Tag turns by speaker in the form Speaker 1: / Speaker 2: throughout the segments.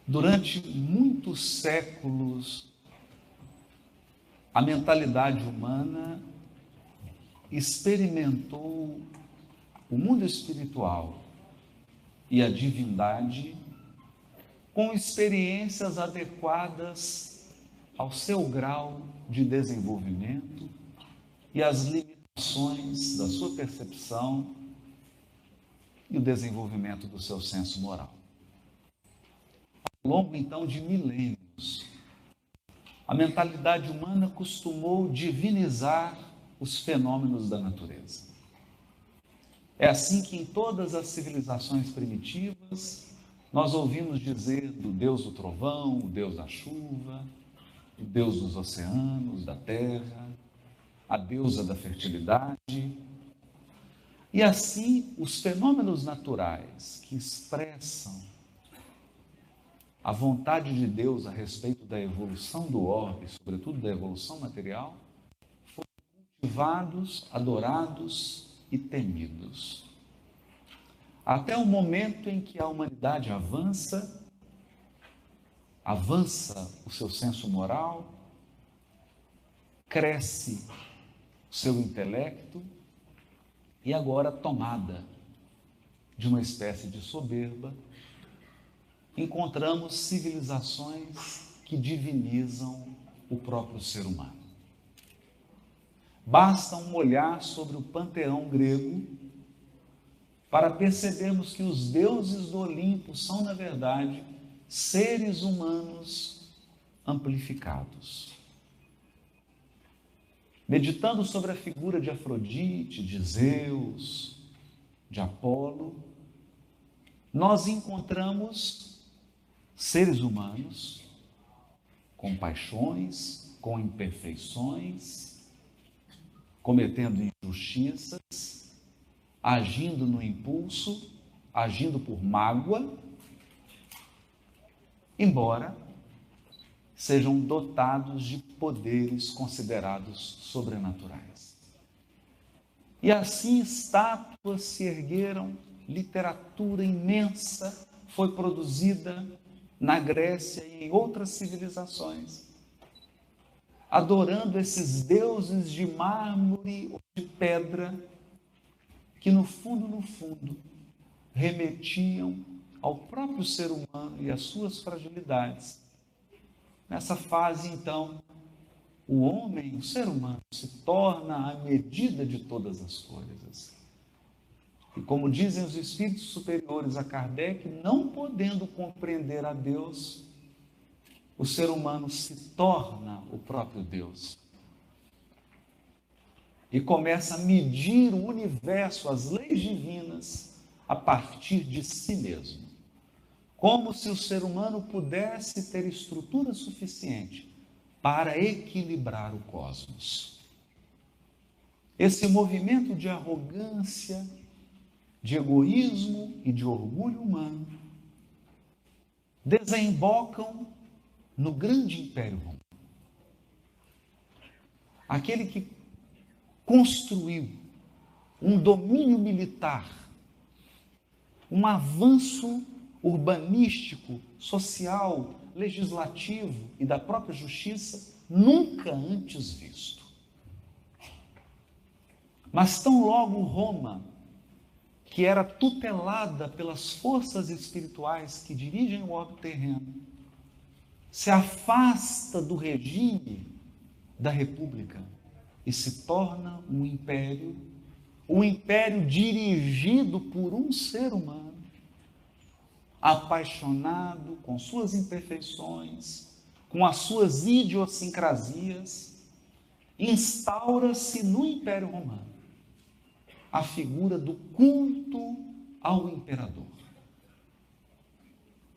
Speaker 1: Durante muitos séculos, a mentalidade humana experimentou o mundo espiritual e a divindade com experiências adequadas ao seu grau de desenvolvimento e às limitações da sua percepção e o desenvolvimento do seu senso moral. Ao longo, então, de milênios, a mentalidade humana costumou divinizar os fenômenos da natureza. É assim que em todas as civilizações primitivas, nós ouvimos dizer do Deus do trovão, o Deus da chuva, o Deus dos oceanos, da terra, a deusa da fertilidade. E assim, os fenômenos naturais que expressam a vontade de Deus a respeito da evolução do orbe, sobretudo da evolução material, foram cultivados, adorados e temidos. Até o momento em que a humanidade avança o seu senso moral, cresce o seu intelecto e agora tomada de uma espécie de soberba, encontramos civilizações que divinizam o próprio ser humano. Basta um olhar sobre o panteão grego para percebermos que os deuses do Olimpo são, na verdade, seres humanos amplificados. Meditando sobre a figura de Afrodite, de Zeus, de Apolo, nós encontramos seres humanos com paixões, com imperfeições, cometendo injustiças, agindo no impulso, agindo por mágoa, embora sejam dotados de poderes considerados sobrenaturais. E assim estátuas se ergueram, literatura imensa foi produzida na Grécia e em outras civilizações, adorando esses deuses de mármore ou de pedra, que no fundo, remetiam ao próprio ser humano e às suas fragilidades. Nessa fase, então, o homem, o ser humano, se torna a medida de todas as coisas. E como dizem os espíritos superiores a Kardec, não podendo compreender a Deus, o ser humano se torna o próprio Deus. E começa a medir o universo, as leis divinas, a partir de si mesmo. Como se o ser humano pudesse ter estrutura suficiente para equilibrar o cosmos. Esse movimento de arrogância, de egoísmo e de orgulho humano desembocam no grande Império Romano. Aquele que construiu um domínio militar, um avanço urbanístico, social, legislativo e da própria justiça nunca antes visto. Mas tão logo Roma, que era tutelada pelas forças espirituais que dirigem o orbe terreno, se afasta do regime da república e se torna um império dirigido por um ser humano, apaixonado com suas imperfeições, com as suas idiosincrasias, instaura-se no Império Romano a figura do culto ao imperador.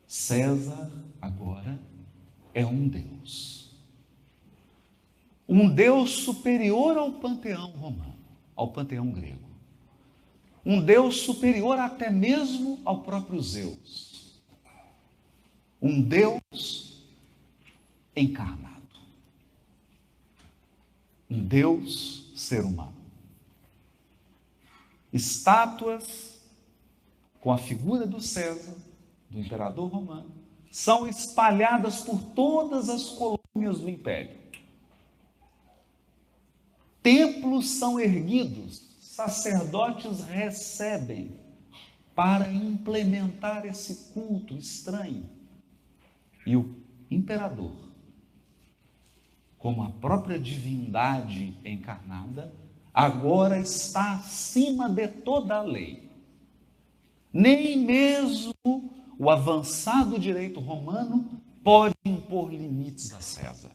Speaker 1: César, agora, é um Deus. Um Deus superior ao panteão romano, ao panteão grego. Um Deus superior até mesmo ao próprio Zeus. Um Deus encarnado. Um Deus ser humano. Estátuas com a figura do César, do imperador romano, são espalhadas por todas as colônias do império. Templos são erguidos, sacerdotes recebem para implementar esse culto estranho. E o imperador, como a própria divindade encarnada, agora está acima de toda a lei. Nem mesmo o avançado direito romano pode impor limites a César.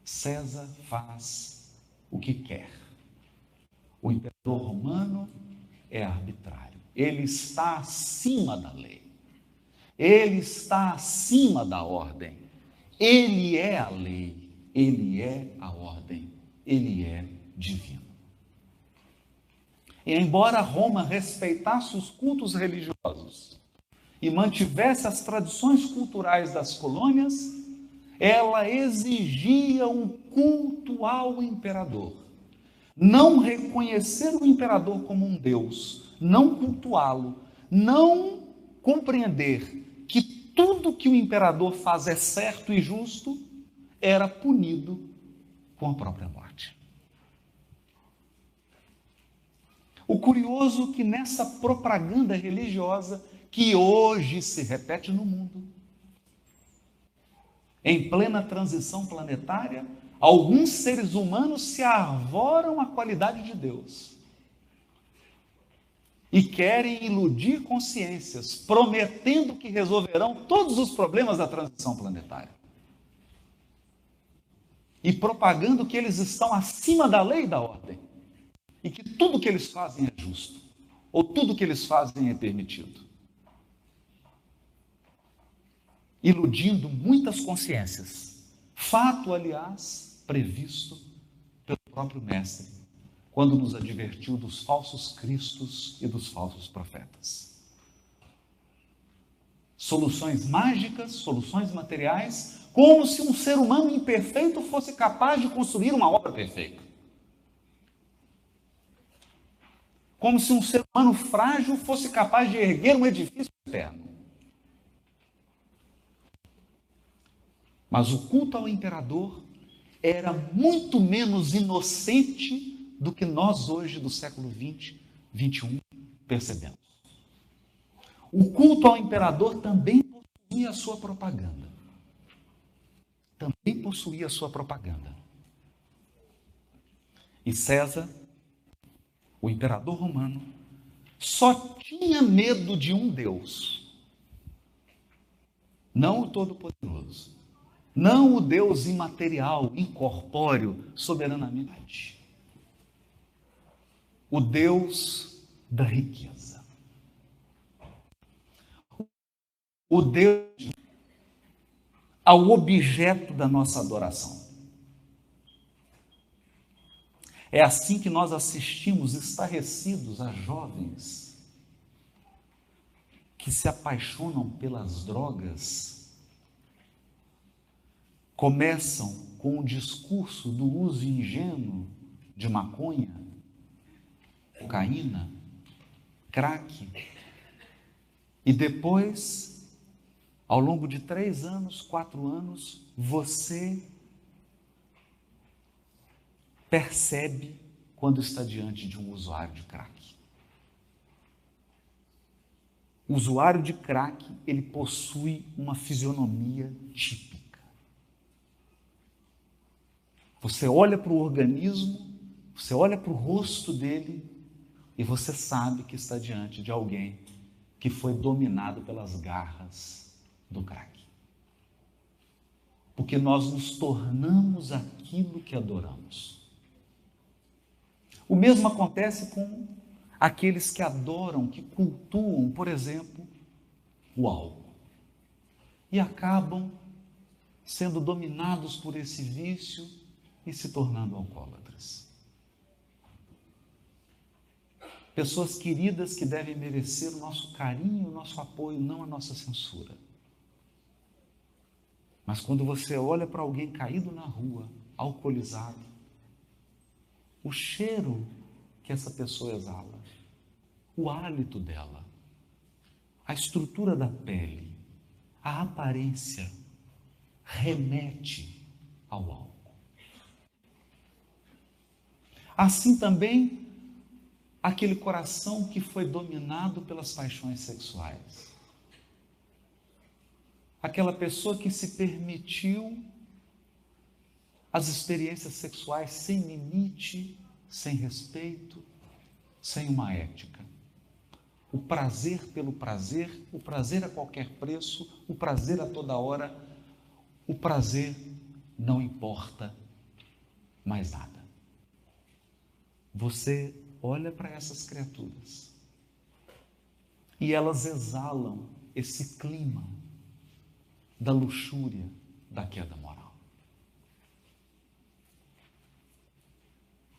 Speaker 1: César faz o que quer. O imperador romano é arbitrário. Ele está acima da lei. Ele está acima da ordem. Ele é a lei. Ele é a ordem. Ele é divino. E embora Roma respeitasse os cultos religiosos e mantivesse as tradições culturais das colônias, ela exigia um culto ao imperador. Não reconhecer o imperador como um Deus, não cultuá-lo, não compreender que tudo que o imperador faz é certo e justo, era punido com a própria morte. O curioso é que nessa propaganda religiosa, que hoje se repete no mundo, em plena transição planetária, alguns seres humanos se arvoram a qualidade de Deus e querem iludir consciências, prometendo que resolverão todos os problemas da transição planetária. E propagando que eles estão acima da lei e da ordem. E que tudo que eles fazem é justo. Ou tudo que eles fazem é permitido. Iludindo muitas consciências. Fato, aliás, previsto pelo próprio Mestre, quando nos advertiu dos falsos cristos e dos falsos profetas. Soluções mágicas, soluções materiais, como se um ser humano imperfeito fosse capaz de construir uma obra perfeita. Como se um ser humano frágil fosse capaz de erguer um edifício eterno. Mas o culto ao imperador era muito menos inocente do que nós hoje do século XX, XXI, percebemos. O culto ao imperador também possuía a sua propaganda. Também possuía a sua propaganda. E César, o imperador romano, só tinha medo de um Deus. Não o Todo-Poderoso. Não o Deus imaterial, incorpóreo, soberanamente. O Deus da riqueza. O Deus ao objeto da nossa adoração. É assim que nós assistimos estarrecidos a jovens que se apaixonam pelas drogas, começam com o discurso do uso ingênuo de maconha, cocaína, crack, e depois, ao longo de 3 anos, 4 anos, você percebe quando está diante de um usuário de crack. O usuário de crack, ele possui uma fisionomia típica. Você olha para o organismo, você olha para o rosto dele e você sabe que está diante de alguém que foi dominado pelas garras do crack. Porque nós nos tornamos aquilo que adoramos. O mesmo acontece com aqueles que adoram, que cultuam, por exemplo, o álcool. E acabam sendo dominados por esse vício e se tornando alcoólatras. Pessoas queridas que devem merecer o nosso carinho, o nosso apoio, não a nossa censura. Mas quando você olha para alguém caído na rua, alcoolizado, o cheiro que essa pessoa exala, o hálito dela, a estrutura da pele, a aparência remete ao álcool. Assim também, aquele coração que foi dominado pelas paixões sexuais. Aquela pessoa que se permitiu as experiências sexuais sem limite, sem respeito, sem uma ética. O prazer pelo prazer, o prazer a qualquer preço, o prazer a toda hora, o prazer não importa mais nada. Você olha para essas criaturas e elas exalam esse clima da luxúria, da queda moral.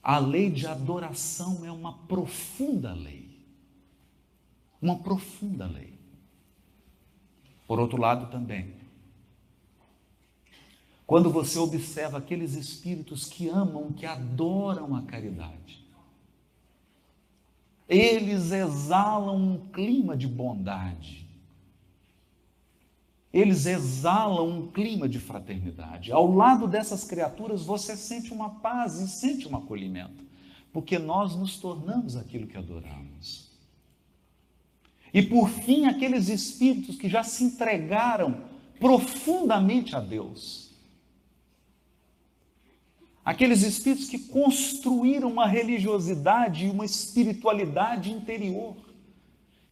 Speaker 1: A lei de adoração é uma profunda lei. Uma profunda lei. Por outro lado também, quando você observa aqueles espíritos que amam, que adoram a caridade, eles exalam um clima de bondade. Eles exalam um clima de fraternidade. Ao lado dessas criaturas, você sente uma paz e sente um acolhimento, porque nós nos tornamos aquilo que adoramos. E por fim, aqueles espíritos que já se entregaram profundamente a Deus. Aqueles espíritos que construíram uma religiosidade e uma espiritualidade interior,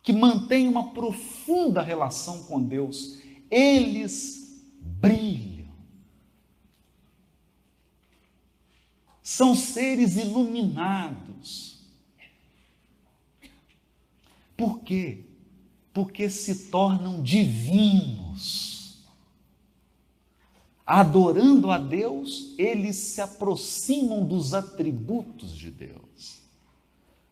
Speaker 1: que mantêm uma profunda relação com Deus. Eles brilham. São seres iluminados. Por quê? Porque se tornam divinos. Adorando a Deus, eles se aproximam dos atributos de Deus.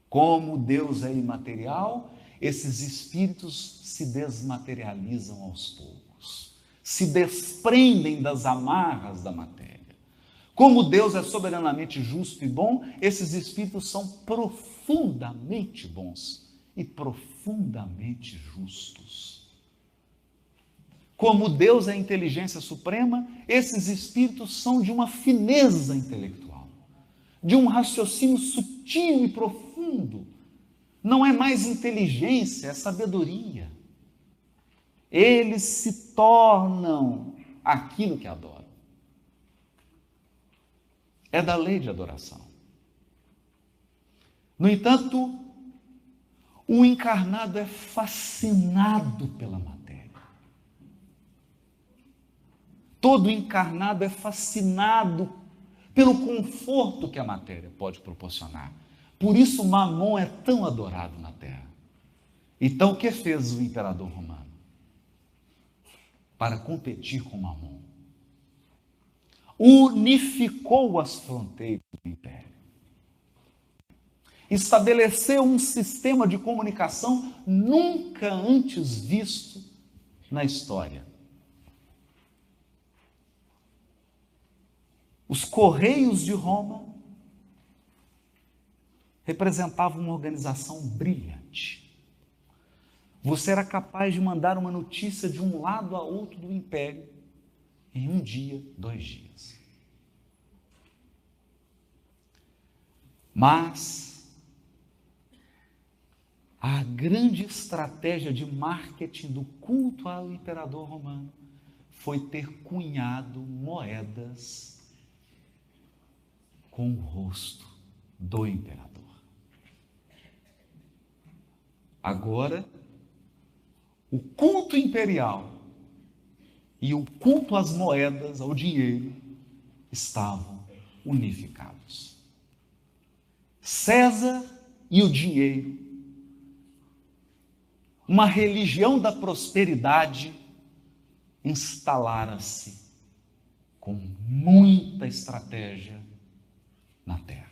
Speaker 1: Como Deus é imaterial, esses espíritos se desmaterializam aos poucos, se desprendem das amarras da matéria. Como Deus é soberanamente justo e bom, esses espíritos são profundamente bons e profundamente justos. Como Deus é a inteligência suprema, esses espíritos são de uma fineza intelectual, de um raciocínio sutil e profundo. Não é mais inteligência, é sabedoria. Eles se tornam aquilo que adoram. É da lei de adoração. No entanto, o encarnado é fascinado pela matéria. Todo encarnado é fascinado pelo conforto que a matéria pode proporcionar. Por isso Mamon é tão adorado na terra. Então o que fez o imperador romano? Para competir com Mamon, unificou as fronteiras do império. Estabeleceu um sistema de comunicação nunca antes visto na história. Os Correios de Roma representavam uma organização brilhante. Você era capaz de mandar uma notícia de um lado a outro do império em um dia, 2 dias. Mas a grande estratégia de marketing do culto ao imperador romano foi ter cunhado moedas com o rosto do imperador. Agora, o culto imperial e o culto às moedas, ao dinheiro, estavam unificados. César e o dinheiro, uma religião da prosperidade, instalara-se com muita estratégia na terra.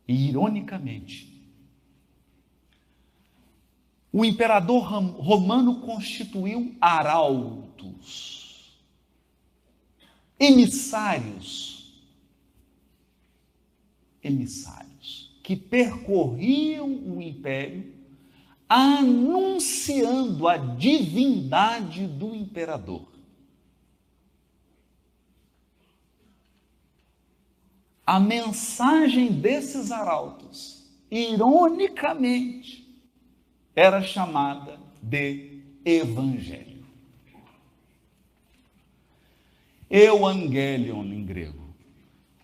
Speaker 1: E, ironicamente, o imperador romano constituiu arautos, emissários, que percorriam o império, anunciando a divindade do imperador. A mensagem desses arautos, ironicamente, era chamada de Evangelho. Euangelion em grego.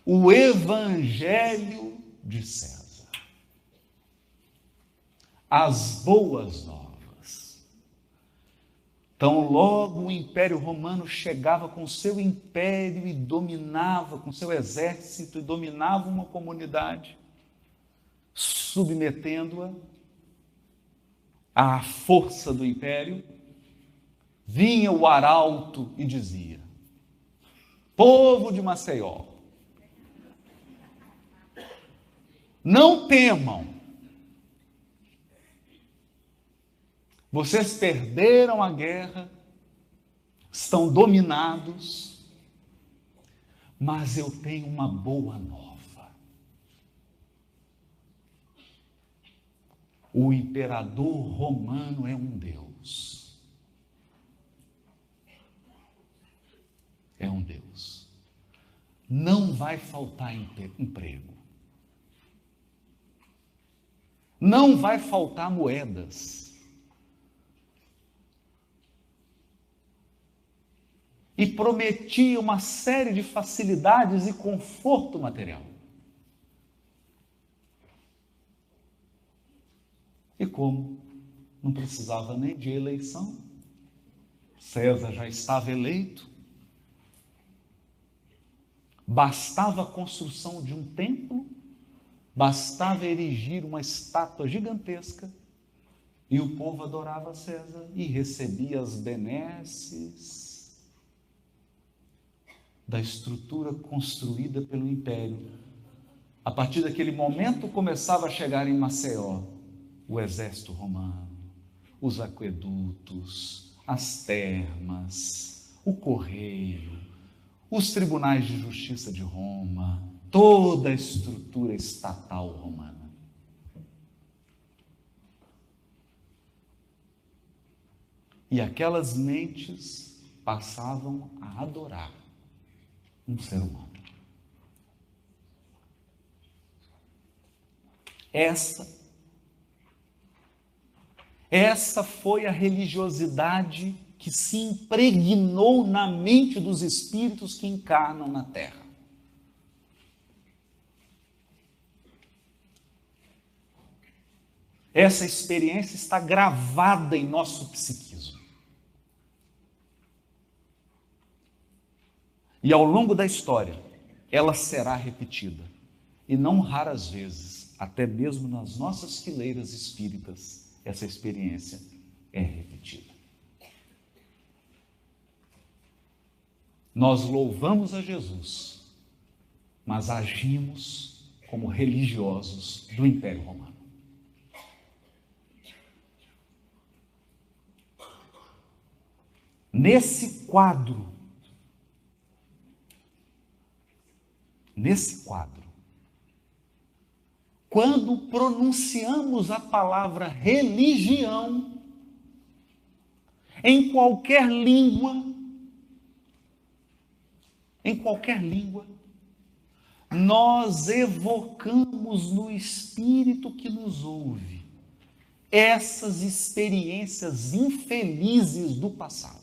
Speaker 1: O Evangelho de César. As boas novas. Então, logo o Império Romano chegava com seu império e dominava, com seu exército, e dominava uma comunidade, submetendo-a à força do império. Vinha o arauto e dizia: povo de Maceió, não temam. Vocês perderam a guerra, estão dominados, mas eu tenho uma boa nova. O imperador romano é um Deus. É um Deus. Não vai faltar emprego. Não vai faltar moedas. E prometia uma série de facilidades e conforto material. E como não precisava nem de eleição, César já estava eleito, bastava a construção de um templo, bastava erigir uma estátua gigantesca, e o povo adorava César e recebia as benesses da estrutura construída pelo império. A partir daquele momento começava a chegar em Maceió o exército romano, os aquedutos, as termas, o correio, os tribunais de justiça de Roma, toda a estrutura estatal romana. E aquelas mentes passavam a adorar um ser humano. Essa foi a religiosidade que se impregnou na mente dos espíritos que encarnam na Terra. Essa experiência está gravada em nosso psiquismo. E ao longo da história, ela será repetida. E não raras vezes, até mesmo nas nossas fileiras espíritas, essa experiência é repetida. Nós louvamos a Jesus, mas agimos como religiosos do Império Romano. Nesse quadro, quando pronunciamos a palavra religião, em qualquer língua, nós evocamos no espírito que nos ouve essas experiências infelizes do passado.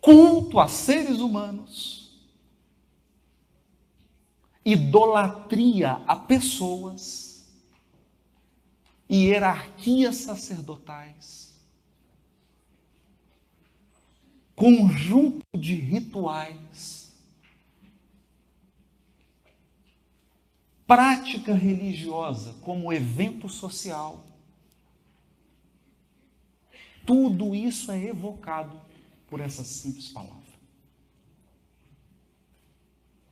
Speaker 1: Culto a seres humanos, idolatria a pessoas, hierarquias sacerdotais, conjunto de rituais, prática religiosa como evento social. Tudo isso é evocado por essa simples palavra.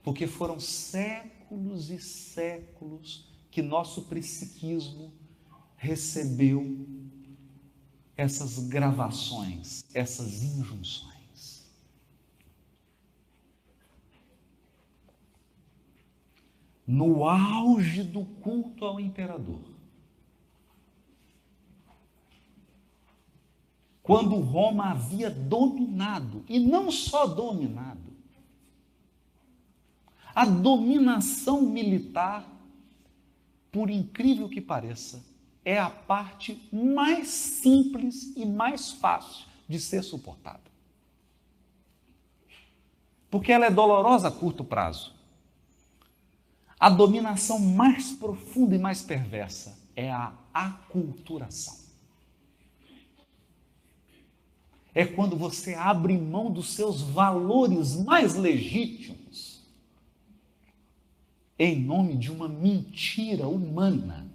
Speaker 1: Porque foram séculos e séculos que nosso psiquismo recebeu essas gravações, essas injunções. no auge do culto ao imperador, quando Roma havia dominado, e não só dominado, a dominação militar, por incrível que pareça, é a parte mais simples e mais fácil de ser suportada. Porque ela é dolorosa a curto prazo. A dominação mais profunda e mais perversa é a aculturação. É quando você abre mão dos seus valores mais legítimos em nome de uma mentira humana.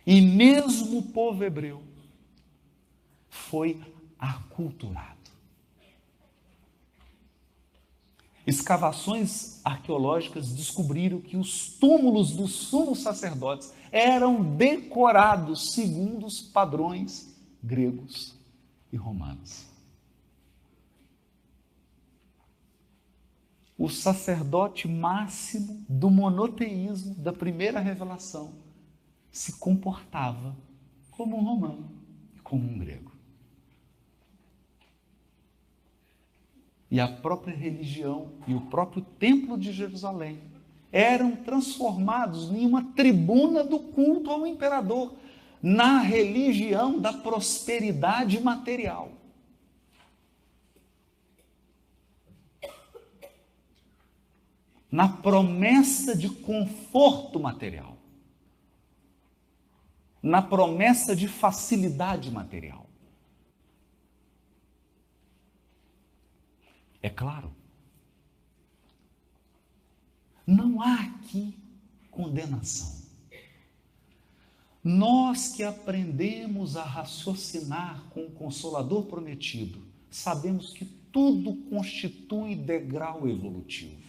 Speaker 1: E mesmo o povo hebreu foi aculturado. Escavações arqueológicas descobriram que os túmulos dos sumos sacerdotes eram decorados segundo os padrões gregos e romanos. O sacerdote máximo do monoteísmo da primeira revelação se comportava como um romano e como um grego. E a própria religião e o próprio templo de Jerusalém eram transformados em uma tribuna do culto ao imperador, na religião da prosperidade material. Na promessa de conforto material. Na promessa de facilidade material. É claro, não há aqui condenação. Nós que aprendemos a raciocinar com o Consolador prometido, sabemos que tudo constitui degrau evolutivo.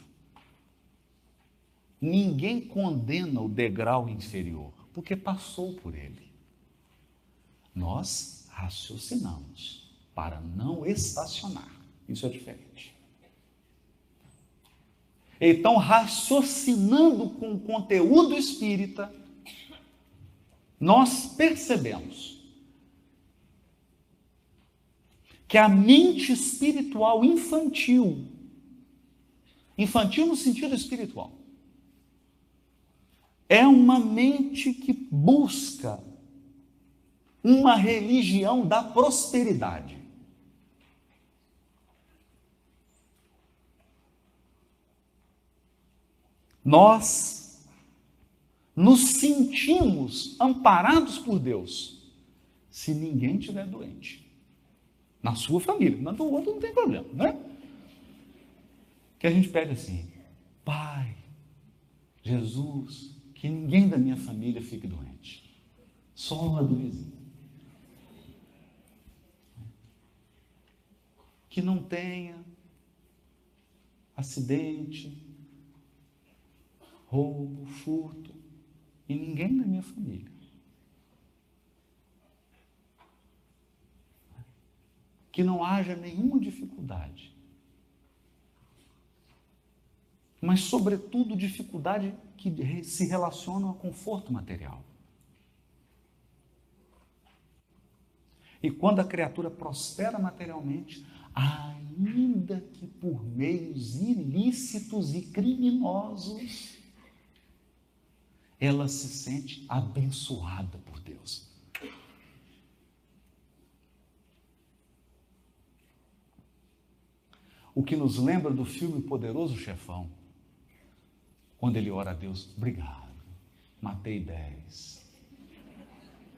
Speaker 1: Ninguém condena o degrau inferior, porque passou por ele. Nós raciocinamos para não estacionar. Isso é diferente. Então, raciocinando com o conteúdo espírita, nós percebemos que a mente espiritual infantil no sentido espiritual, é uma mente que busca uma religião da prosperidade. Nós nos sentimos amparados por Deus se ninguém estiver doente. Na sua família, na do outro não tem problema, né? Que a gente pede assim: Pai, Jesus, que ninguém da minha família fique doente. Só a do vizinho. Que não tenha acidente, roubo, furto, e ninguém da minha família. Que não haja nenhuma dificuldade. Mas, sobretudo, dificuldade que se relaciona ao conforto material. E quando a criatura prospera materialmente, ainda que por meios ilícitos e criminosos, ela se sente abençoada por Deus. O que nos lembra do filme Poderoso Chefão, quando ele ora a Deus: obrigado, matei 10,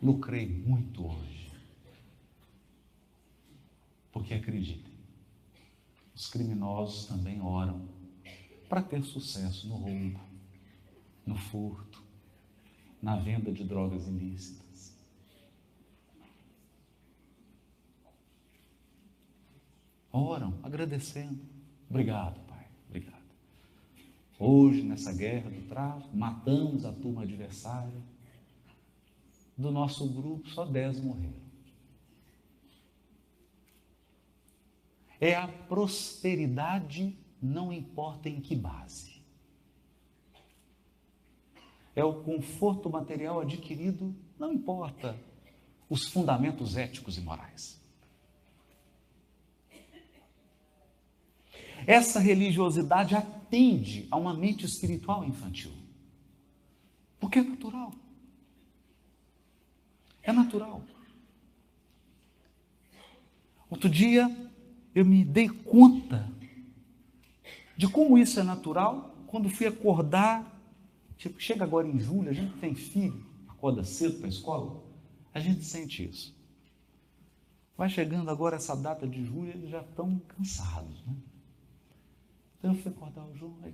Speaker 1: lucrei muito hoje. Porque acreditem, os criminosos também oram para ter sucesso no roubo, no furto, na venda de drogas ilícitas. Oram agradecendo. Obrigado, Pai, obrigado. Hoje, nessa guerra do tráfico, matamos a turma adversária. Do nosso grupo, só 10 morreram. é a prosperidade, não importa em que base. É o conforto material adquirido, não importa os fundamentos éticos e morais. Essa religiosidade atende a uma mente espiritual infantil. Porque é natural. É natural. Outro dia, eu me dei conta de como isso é natural quando fui acordar. Chega agora em julho, a gente tem filho, acorda cedo para a escola, a gente sente isso. Vai chegando agora essa data de julho, eles já estão cansados, né? Então eu fui acordar o João, aí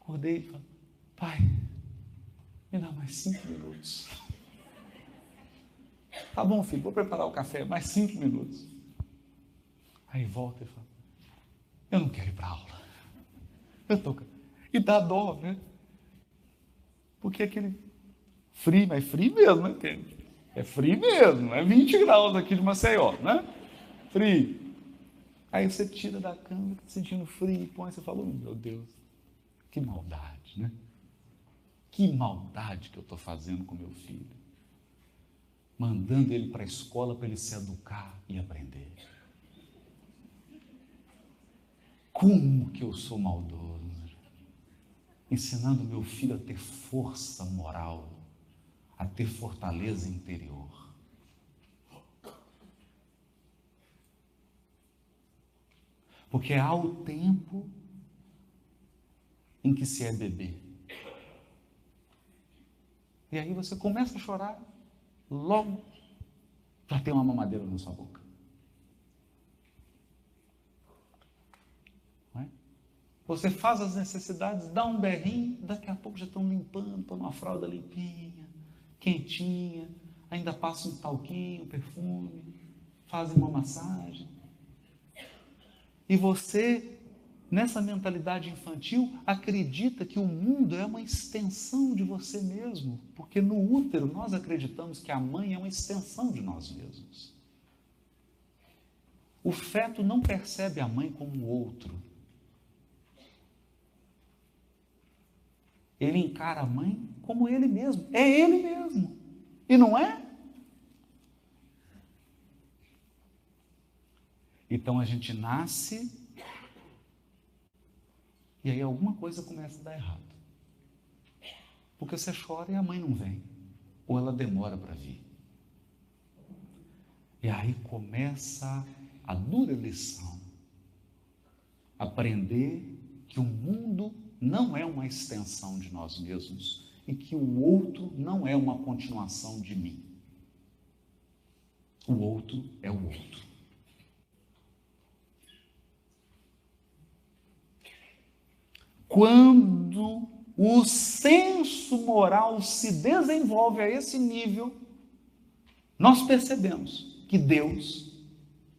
Speaker 1: acordei e falei, pai, me dá mais 5 minutos. Tá bom, filho, vou preparar o café, mais 5 minutos. Aí volta e fala, eu não quero ir para a aula. E dá dó, né? Porque aquele frio, mas é frio mesmo, né? É frio mesmo, não é 20 graus aqui de Maceió, né? Frio. Aí você tira da cama, tá sentindo frio, põe, você fala, meu Deus, que maldade, né? Que maldade que eu estou fazendo com meu filho. Mandando ele para a escola para ele se educar e aprender. Como que eu sou maldoso? Ensinando meu filho a ter força moral, a ter fortaleza interior. Porque há o tempo em que se é bebê. E aí você começa a chorar, logo já tem uma mamadeira na sua boca. Não é? Você faz as necessidades, dá um berrinho, daqui a pouco já estão limpando, põe uma fralda limpinha, quentinha, ainda passa um talquinho, um perfume, fazem uma massagem. E você, nessa mentalidade infantil, acredita que o mundo é uma extensão de você mesmo, porque no útero nós acreditamos que a mãe é uma extensão de nós mesmos. O feto não percebe a mãe como outro. Ele encara a mãe como ele mesmo. É ele mesmo. E não é? Então a gente nasce e aí alguma coisa começa a dar errado. Porque você chora e a mãe não vem. Ou ela demora para vir. E aí começa a dura lição. Aprender que o mundo não é uma extensão de nós mesmos e que o outro não é uma continuação de mim. O outro é o outro. Quando o senso moral se desenvolve a esse nível, nós percebemos que Deus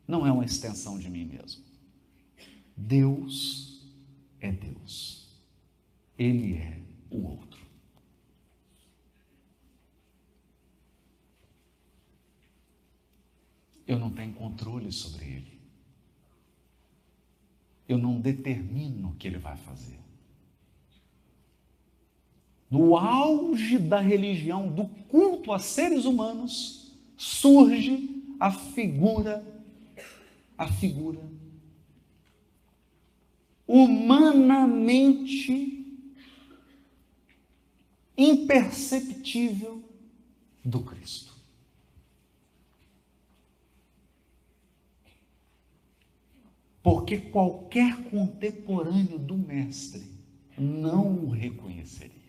Speaker 1: não é uma extensão de mim mesmo. Deus é Deus. Ele é o outro. Eu não tenho controle sobre ele. Eu não determino o que ele vai fazer. No auge da religião, do culto a seres humanos, surge a figura humanamente imperceptível do Cristo. Porque qualquer contemporâneo do Mestre não o reconheceria.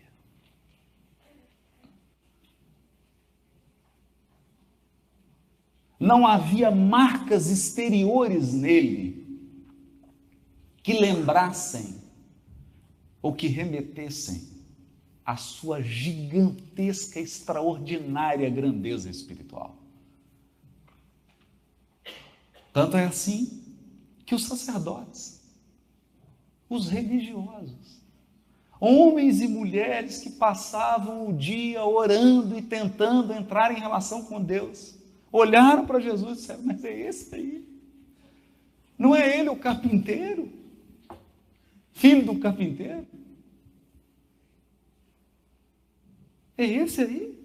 Speaker 1: Não havia marcas exteriores nele que lembrassem ou que remetessem à sua gigantesca, extraordinária grandeza espiritual. Tanto é assim que os sacerdotes, os religiosos, homens e mulheres que passavam o dia orando e tentando entrar em relação com Deus, olharam para Jesus e disseram, mas é esse aí. Não é ele o carpinteiro? Filho do carpinteiro? É esse aí?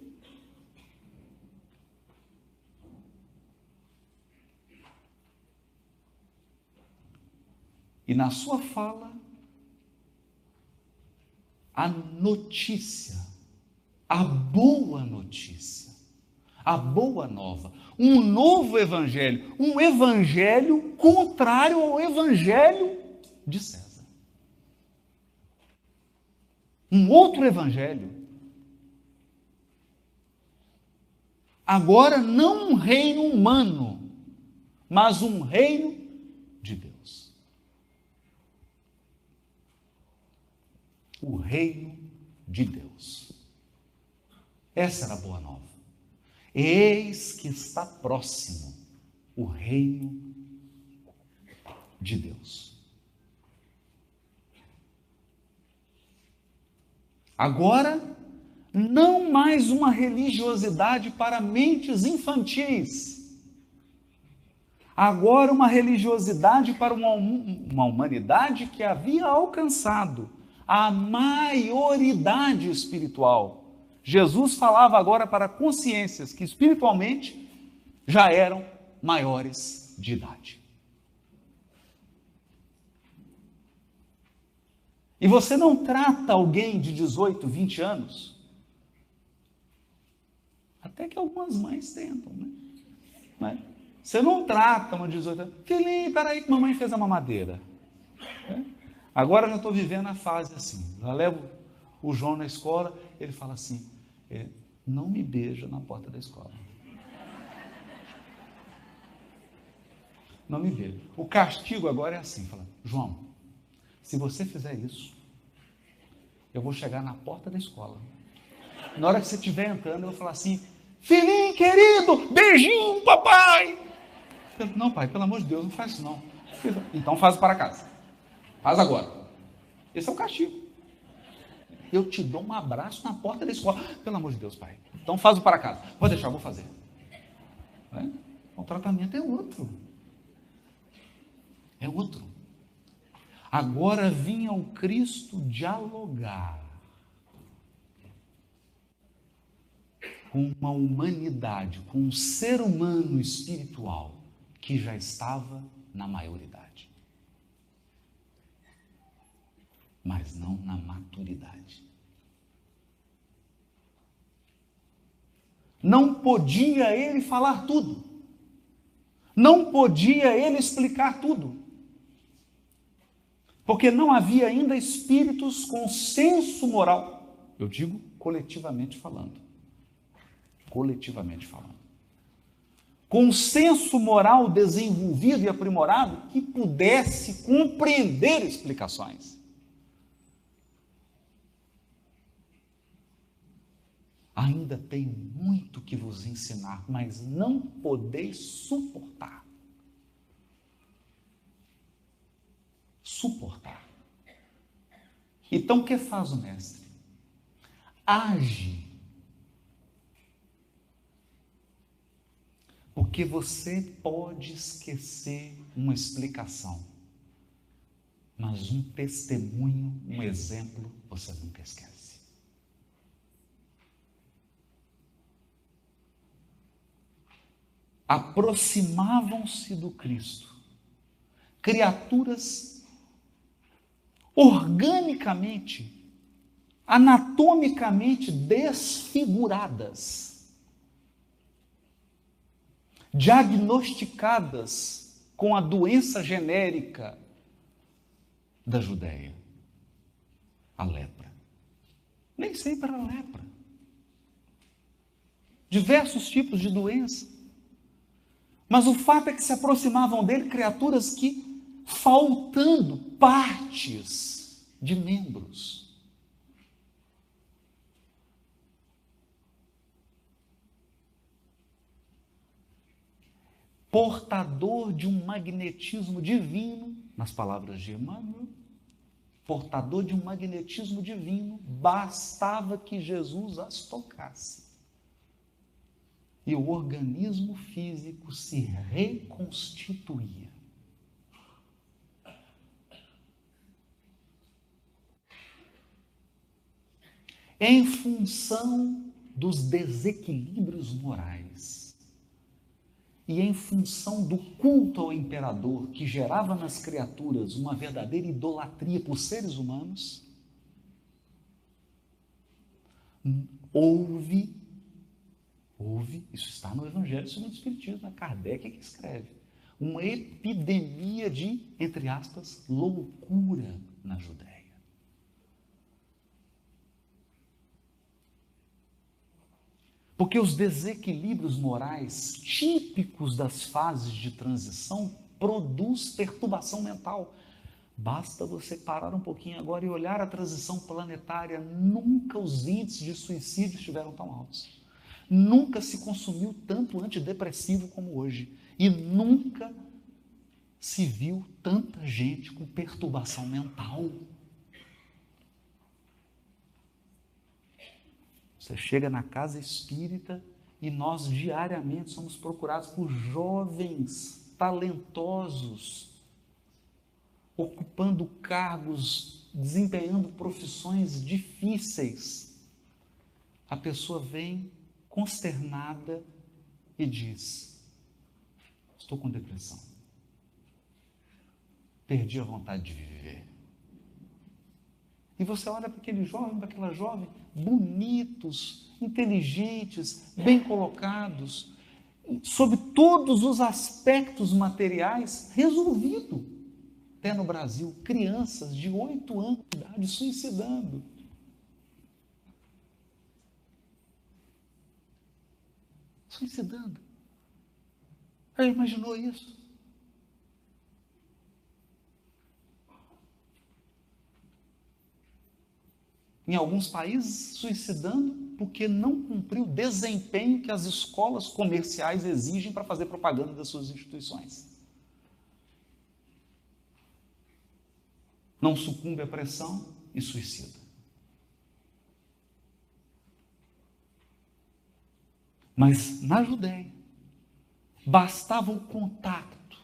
Speaker 1: E na sua fala, a notícia, a boa notícia, a boa nova, um novo evangelho, um evangelho contrário ao evangelho de César. Um outro evangelho. Agora não um reino humano, mas um reino de Deus. O reino de Deus. Essa era a boa nova. Eis que está próximo o reino de Deus. Agora, não mais uma religiosidade para mentes infantis. Agora uma religiosidade para uma humanidade que havia alcançado a maioridade espiritual. Jesus falava agora para consciências que espiritualmente já eram maiores de idade. E você não trata alguém de 18, 20 anos, até que algumas mães tentam, né? Mas você não trata uma de 18 anos, filhinho, peraí que mamãe fez a mamadeira. Agora eu já estou vivendo a fase assim, já levo o João na escola, ele fala assim, não me beija na porta da escola. Não me beija. O castigo agora é assim, fala, João, se você fizer isso, eu vou chegar na porta da escola. Na hora que você estiver entrando, eu vou falar assim, filhinho querido, beijinho, papai. Não, pai, pelo amor de Deus, não faz isso não. Então faz para casa. Faz agora. Esse é o castigo. Eu te dou um abraço na porta da escola. Pelo amor de Deus, pai. Então faz o para casa. Vou deixar, vou fazer. O tratamento é outro. É outro. Agora vinha o Cristo dialogar com uma humanidade, com um ser humano espiritual que já estava na maioridade. Mas não na maturidade. Não podia ele falar tudo. Não podia ele explicar tudo. Porque não havia ainda espíritos com senso moral. Eu digo coletivamente falando. Coletivamente falando. Com senso moral desenvolvido e aprimorado que pudesse compreender explicações. Ainda tenho muito que vos ensinar, mas não podeis suportar. Suportar. Então, o que faz o mestre? Age. Porque você pode esquecer uma explicação, mas um testemunho, um exemplo, você nunca esquece. Aproximavam-se do Cristo criaturas organicamente, anatomicamente desfiguradas, diagnosticadas com a doença genérica da Judéia, a lepra. Nem sempre era lepra. Diversos tipos de doença. Mas o fato é que se aproximavam dele criaturas que, faltando partes de membros, portador de um magnetismo divino, nas palavras de Emmanuel, portador de um magnetismo divino, bastava que Jesus as tocasse. E o organismo físico se reconstituía. em função dos desequilíbrios morais e em função do culto ao imperador que gerava nas criaturas uma verdadeira idolatria por seres humanos, houve, isso está no Evangelho segundo o Espiritismo, é Kardec que escreve, uma epidemia de, entre aspas, loucura na Judéia. Porque os desequilíbrios morais típicos das fases de transição produz perturbação mental. Basta você parar um pouquinho agora e olhar a transição planetária. Nunca os índices de suicídio estiveram tão altos. Nunca se consumiu tanto antidepressivo como hoje. E nunca se viu tanta gente com perturbação mental. Você chega na casa espírita e nós diariamente somos procurados por jovens talentosos, ocupando cargos, desempenhando profissões difíceis. A pessoa vem consternada e diz: estou com depressão, perdi a vontade de viver. E você olha para aquele jovem, para aquela jovem, bonitos, inteligentes, bem colocados, sob todos os aspectos materiais, resolvido. Até no Brasil, crianças de 8 anos de idade suicidando. Suicidando. Já imaginou isso? Em alguns países, suicidando porque não cumpriu o desempenho que as escolas comerciais exigem para fazer propaganda das suas instituições. Não sucumbe à pressão e suicida. Mas na Judéia, bastava o contato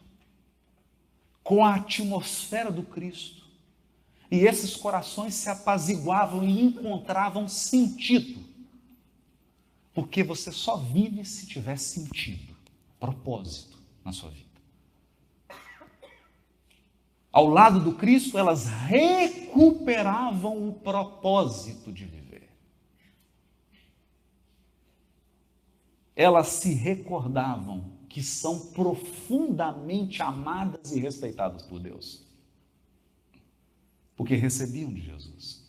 Speaker 1: com a atmosfera do Cristo, e esses corações se apaziguavam e encontravam sentido. Porque você só vive se tiver sentido, propósito na sua vida. Ao lado do Cristo, elas recuperavam o propósito de viver. Elas se recordavam que são profundamente amadas e respeitadas por Deus. Porque recebiam de Jesus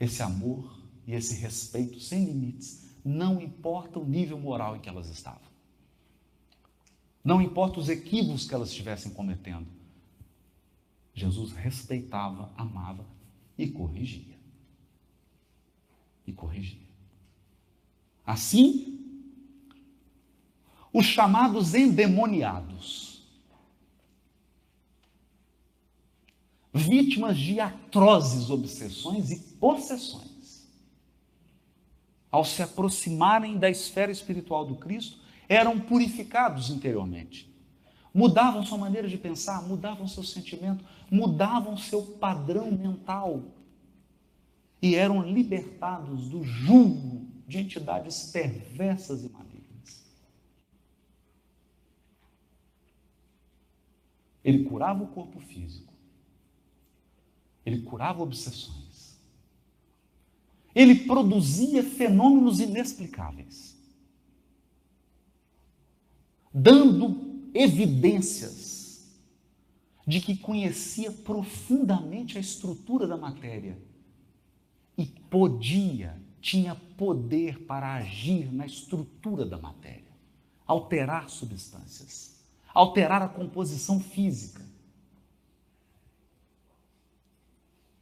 Speaker 1: esse amor e esse respeito sem limites, não importa o nível moral em que elas estavam. Não importa os equívocos que elas estivessem cometendo. Jesus respeitava, amava e corrigia. E corrigia. Assim, os chamados endemoniados, vítimas de atrozes obsessões e possessões, ao se aproximarem da esfera espiritual do Cristo, eram purificados interiormente. Mudavam sua maneira de pensar, mudavam seu sentimento, mudavam seu padrão mental e eram libertados do jugo de entidades perversas e malignas. Ele curava o corpo físico, ele curava obsessões, ele produzia fenômenos inexplicáveis, dando evidências de que conhecia profundamente a estrutura da matéria e tinha poder para agir na estrutura da matéria, alterar substâncias, alterar a composição física.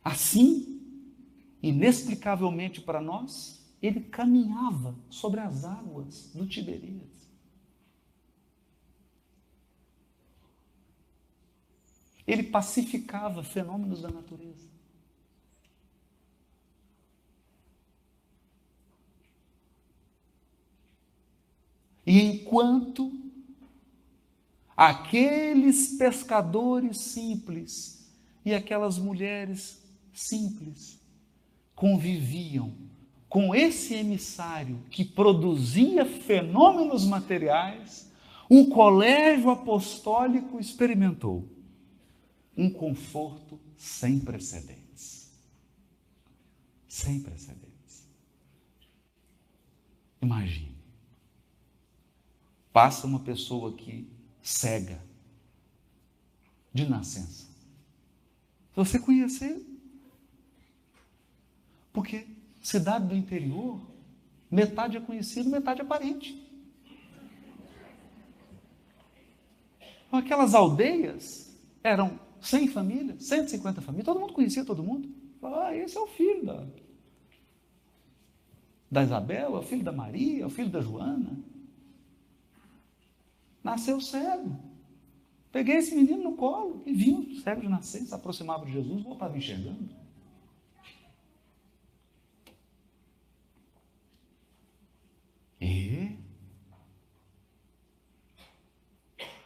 Speaker 1: Assim, inexplicavelmente para nós, ele caminhava sobre as águas do Tiberíades. Ele pacificava fenômenos da natureza. E enquanto aqueles pescadores simples e aquelas mulheres simples conviviam com esse emissário que produzia fenômenos materiais, o colégio apostólico experimentou um conforto sem precedentes. Sem precedentes. Imagine. Passa uma pessoa aqui cega, de nascença. Se você conhecer, porque cidade do interior, metade é conhecido, metade é parente. Aquelas aldeias eram 100 famílias, 150 famílias, todo mundo conhecia todo mundo. Esse é o filho da Isabel, é o filho da Maria, é o filho da Joana. Nasceu cego. Peguei esse menino no colo e vi um cego de nascer, se aproximava de Jesus, voltava enxergando. E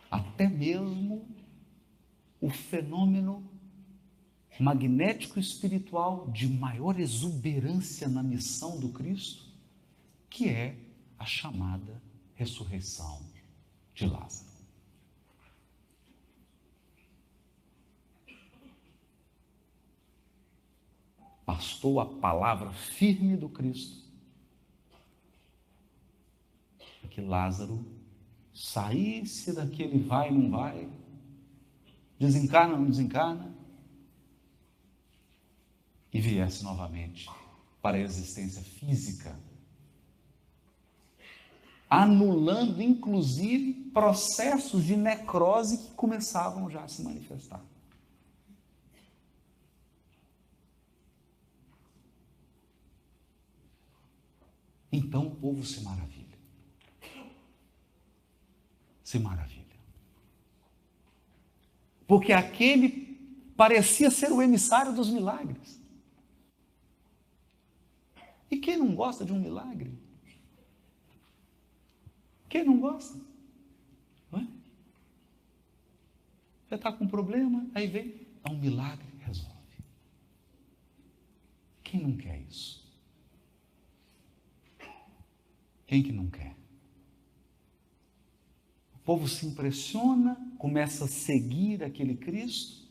Speaker 1: até mesmo o fenômeno magnético espiritual de maior exuberância na missão do Cristo, que é a chamada ressurreição de Lázaro. Bastou a palavra firme do Cristo para que Lázaro saísse daquele vai, não vai, desencarna, não desencarna, e viesse novamente para a existência física, anulando, inclusive, processos de necrose que começavam já a se manifestar. Então o povo se maravilha. Se maravilha. Porque aquele parecia ser o emissário dos milagres. E quem não gosta de um milagre? Quem não gosta? Não é? Você está com um problema, aí vem, é um milagre, resolve. Quem não quer isso? Quem que não quer? O povo se impressiona, começa a seguir aquele Cristo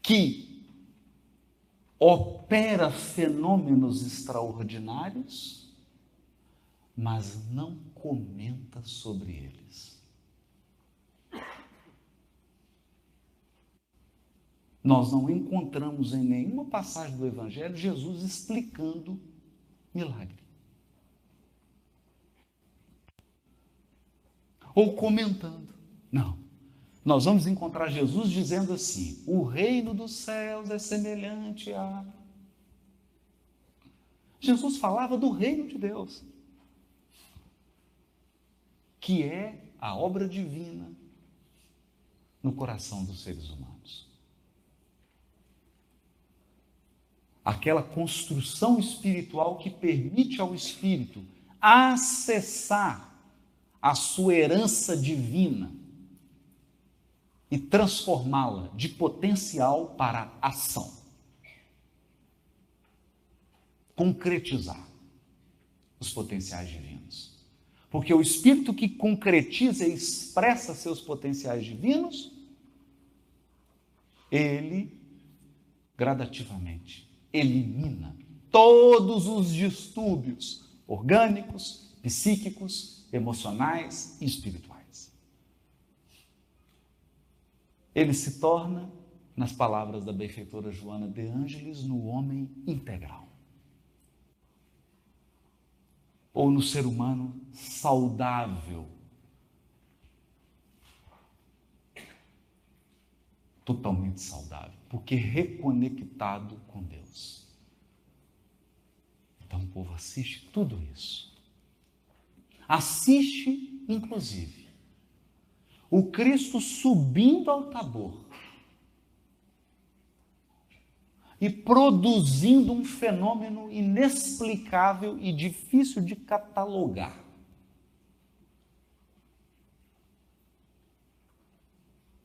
Speaker 1: que opera fenômenos extraordinários, mas não comenta sobre eles. Nós não encontramos em nenhuma passagem do Evangelho Jesus explicando milagre. Ou comentando. Não. Nós vamos encontrar Jesus dizendo assim: o reino dos céus é semelhante a... Jesus falava do reino de Deus, que é a obra divina no coração dos seres humanos. Aquela construção espiritual que permite ao espírito acessar a sua herança divina e transformá-la de potencial para ação. Concretizar os potenciais divinos. Porque o espírito que concretiza e expressa seus potenciais divinos, ele gradativamente elimina todos os distúrbios orgânicos, psíquicos, emocionais e espirituais. Ele se torna, nas palavras da benfeitora Joana de Ângeles, no homem integral. Ou no ser humano saudável. Totalmente saudável, porque reconectado com Deus. Então o povo assiste tudo isso. Assiste, inclusive, o Cristo subindo ao Tabor e produzindo um fenômeno inexplicável e difícil de catalogar.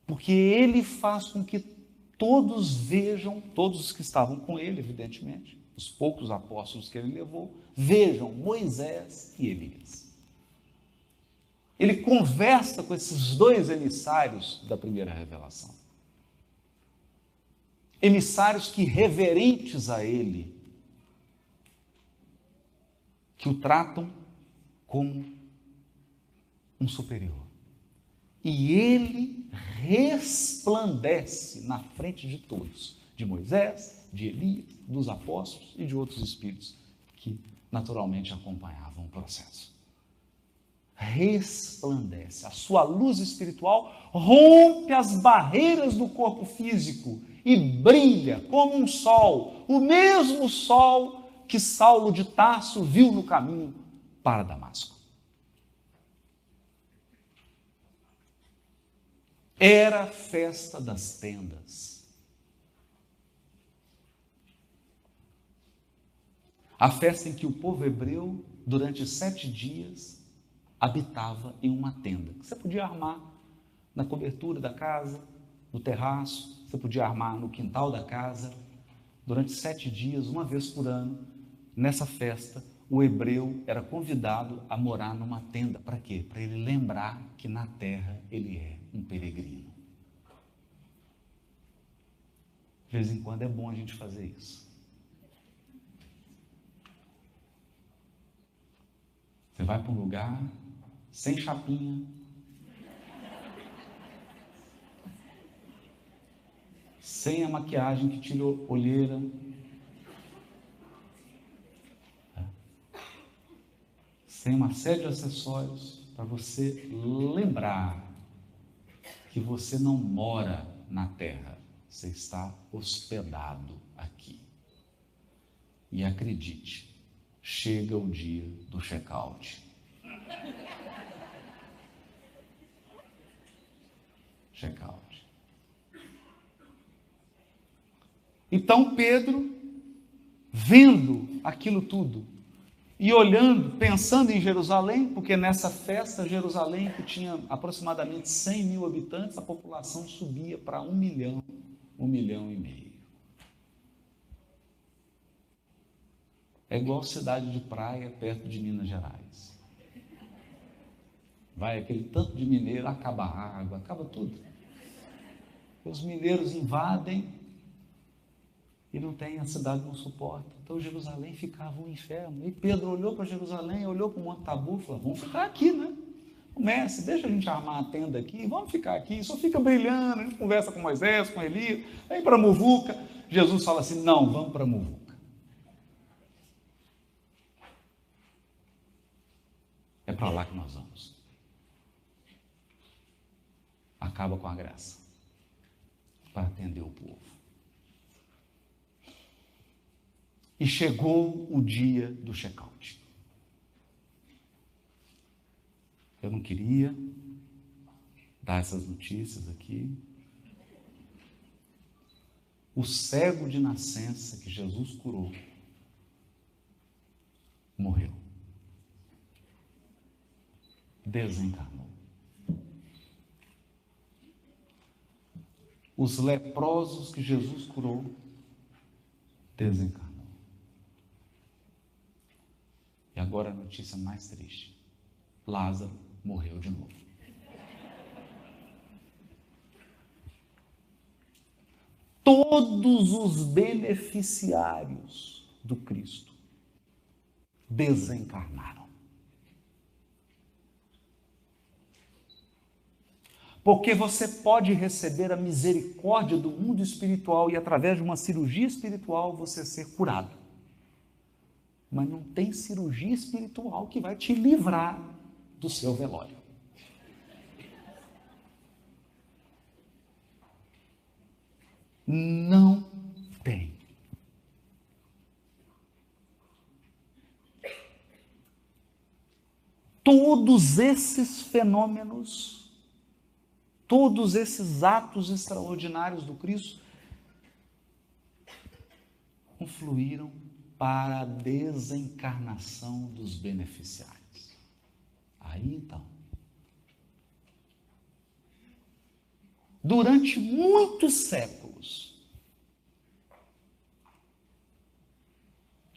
Speaker 1: Porque ele faz com que todos vejam, todos os que estavam com ele, evidentemente, os poucos apóstolos que ele levou, vejam Moisés e Elias. Ele conversa com esses dois emissários da primeira revelação. Emissários que, reverentes a ele, que o tratam como um superior. E ele resplandece na frente de todos, de Moisés, de Elias, dos apóstolos e de outros espíritos que naturalmente acompanhavam o processo. Resplandece, a sua luz espiritual rompe as barreiras do corpo físico e brilha como um sol, o mesmo sol que Saulo de Tarso viu no caminho para Damasco. Era a festa das tendas. A festa em que o povo hebreu, durante 7 dias, habitava em uma tenda. Você podia armar na cobertura da casa, no terraço, você podia armar no quintal da casa. Durante 7 dias, uma vez por ano, nessa festa, o hebreu era convidado a morar numa tenda. Para quê? Para ele lembrar que na terra ele é um peregrino. De vez em quando é bom a gente fazer isso. Você vai para um lugar sem chapinha, sem a maquiagem que tira olheira, sem uma série de acessórios, para você lembrar que você não mora na terra, você está hospedado aqui. E acredite, chega o dia do check-out. Check-out. Então Pedro, vendo aquilo tudo, e olhando, pensando em Jerusalém, porque nessa festa, Jerusalém, que tinha aproximadamente 100 mil habitantes, a população subia para 1 milhão, 1,5 milhão. É igual cidade de praia perto de Minas Gerais. Vai aquele tanto de mineiro, acaba a água, acaba tudo. Os mineiros invadem e não tem, a cidade não suporta. Então Jerusalém ficava um inferno. E Pedro olhou para Jerusalém, olhou para o Monte Tabu e falou: vamos ficar aqui, né? Mestre, deixa a gente armar a tenda aqui, vamos ficar aqui, só fica brilhando, a gente conversa com Moisés, com Elias, vem para Muvuca. Jesus fala assim: não, vamos para Muvuca. É para lá que nós vamos. Acaba com a graça, para atender o povo. E chegou o dia do check-out. Eu não queria dar essas notícias aqui. O cego de nascença que Jesus curou morreu. Desencarnou. Os leprosos que Jesus curou desencarnou. E agora a notícia mais triste: Lázaro morreu de novo. Todos os beneficiários do Cristo desencarnaram. Porque você pode receber a misericórdia do mundo espiritual e através de uma cirurgia espiritual você ser curado. Mas não tem cirurgia espiritual que vai te livrar do seu velório. Não tem. Todos esses fenômenos, todos esses atos extraordinários do Cristo confluíram para a desencarnação dos beneficiários. Aí então, durante muitos séculos,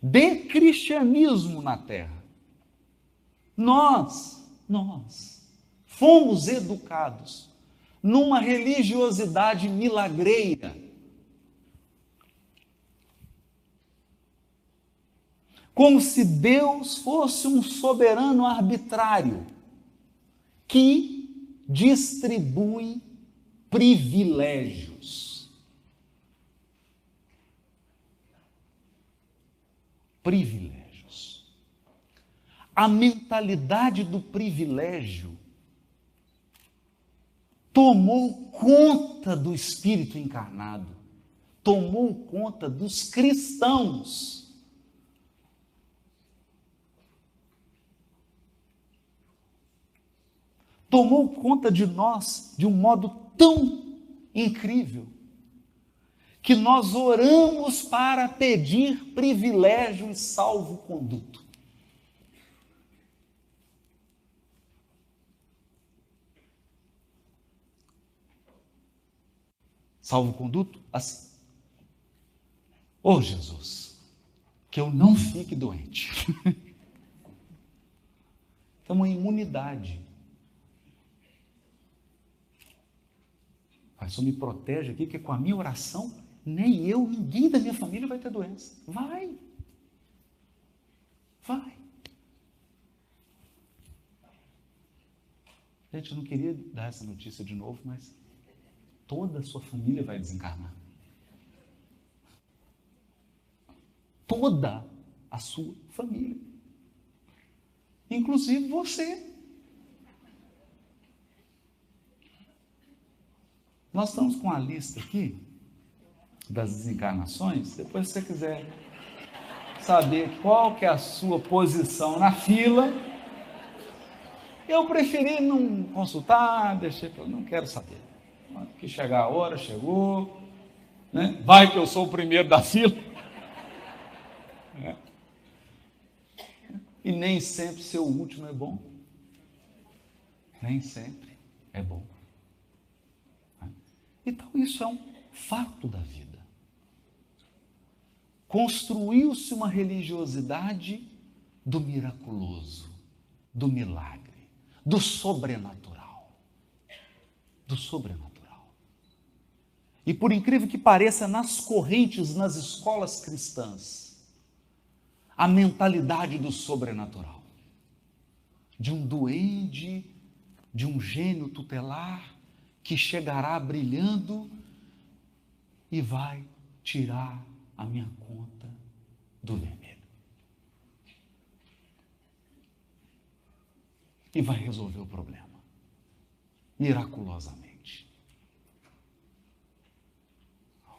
Speaker 1: de cristianismo na terra. Nós fomos educados numa religiosidade milagreira, como se Deus fosse um soberano arbitrário que distribui privilégios. Privilégios. A mentalidade do privilégio tomou conta do Espírito encarnado, tomou conta dos cristãos. Tomou conta de nós de um modo tão incrível, que nós oramos para pedir privilégio e salvo-conduto. Salvo-conduto assim. Ô Jesus, que eu não fique doente. Então, uma imunidade. Mas só me protege aqui, que com a minha oração, nem eu, ninguém da minha família vai ter doença. Vai. Gente, eu não queria dar essa notícia de novo, mas toda a sua família vai desencarnar. Toda a sua família. Inclusive você. Nós estamos com a lista aqui das desencarnações. Depois, se você quiser saber qual que é a sua posição na fila, eu preferi não consultar, não quero saber. Que chegar a hora, chegou, né? Vai que eu sou o primeiro da fila. E nem sempre ser o último é bom. Nem sempre é bom. Então, isso é um fato da vida. Construiu-se uma religiosidade do miraculoso, do milagre, do sobrenatural. Do sobrenatural. E por incrível que pareça, nas correntes, nas escolas cristãs, a mentalidade do sobrenatural, de um duende, de um gênio tutelar, que chegará brilhando e vai tirar a minha conta do vermelho. E vai resolver o problema, miraculosamente.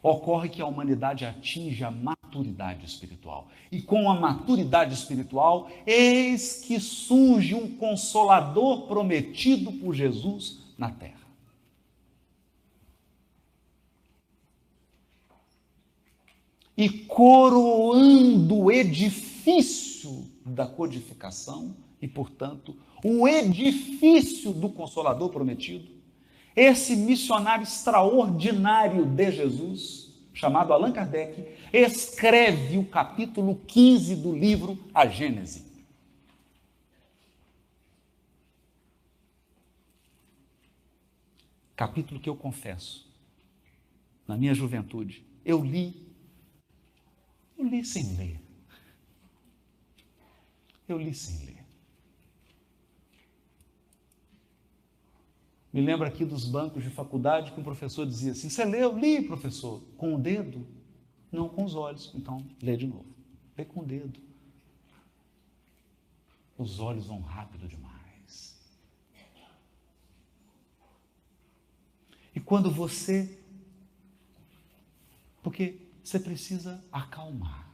Speaker 1: Ocorre que a humanidade atinge a maturidade espiritual. E com a maturidade espiritual, eis que surge um consolador prometido por Jesus na terra. E coroando o edifício da codificação, e, portanto, o edifício do Consolador prometido, esse missionário extraordinário de Jesus, chamado Allan Kardec, escreve o capítulo 15 do livro A Gênese. Capítulo que eu confesso, na minha juventude, eu li sem ler. Eu li sem ler. Me lembro aqui dos bancos de faculdade que o professor dizia assim: você leu? Li, professor. Com o dedo? Não, com os olhos. Então, lê de novo. Lê com o dedo. Os olhos vão rápido demais. E quando você... Porque você precisa acalmar.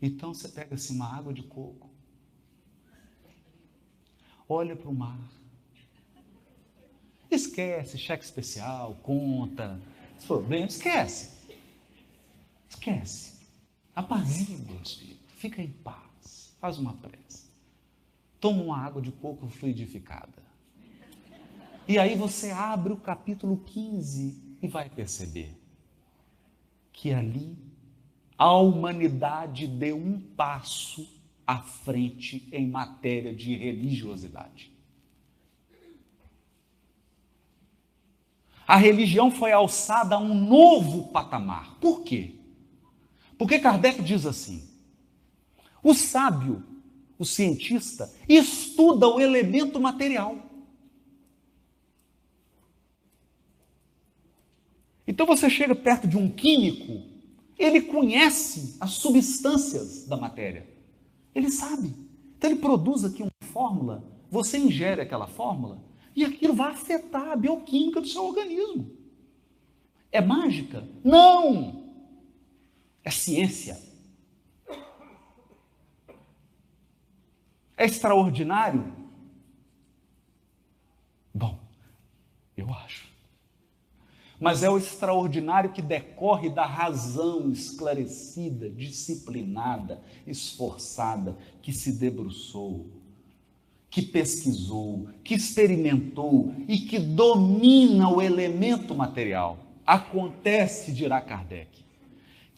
Speaker 1: Então você pega assim uma água de coco, olha para o mar, esquece cheque especial, conta, problema, esquece, apazigua o espírito, fica em paz, faz uma prece, toma uma água de coco fluidificada, e aí você abre o capítulo 15 e vai perceber que ali a humanidade deu um passo à frente em matéria de religiosidade. A religião foi alçada a um novo patamar. Por quê? Porque Kardec diz assim: o sábio, o cientista, estuda o elemento material. Então você chega perto de um químico, ele conhece as substâncias da matéria. Ele sabe. Então ele produz aqui uma fórmula, você ingere aquela fórmula e aquilo vai afetar a bioquímica do seu organismo. É mágica? Não! É ciência. É extraordinário? Bom, eu acho. Mas é o extraordinário que decorre da razão esclarecida, disciplinada, esforçada, que se debruçou, que pesquisou, que experimentou e que domina o elemento material. Acontece, dirá Kardec,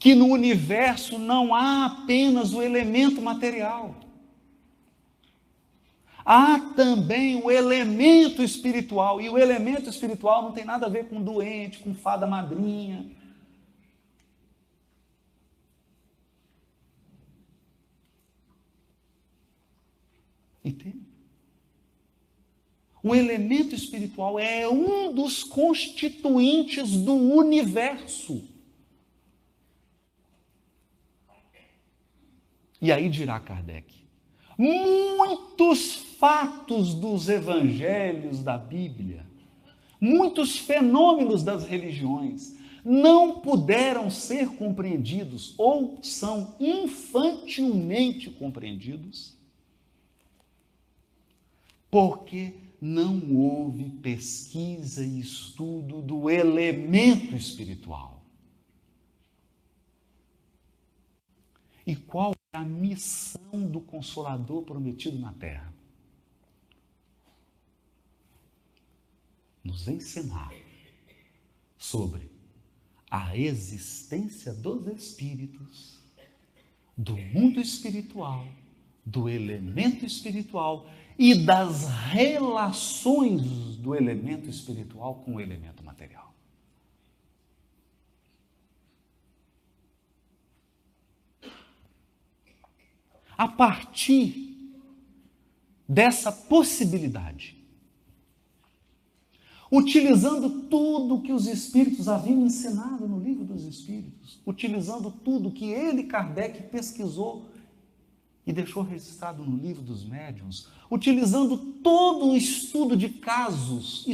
Speaker 1: que no universo não há apenas o elemento material. Há também o elemento espiritual, e o elemento espiritual não tem nada a ver com doente, com fada madrinha. Entende? O elemento espiritual é um dos constituintes do universo. E aí dirá Kardec, muitos fatos dos evangelhos da Bíblia, muitos fenômenos das religiões não puderam ser compreendidos ou são infantilmente compreendidos porque não houve pesquisa e estudo do elemento espiritual. E qual é a missão do Consolador prometido na Terra? Nos ensinar sobre a existência dos espíritos, do mundo espiritual, do elemento espiritual e das relações do elemento espiritual com o elemento material. A partir dessa possibilidade, utilizando tudo que os Espíritos haviam ensinado no Livro dos Espíritos, utilizando tudo que ele, Kardec, pesquisou e deixou registrado no Livro dos Médiuns, utilizando todo o estudo de casos,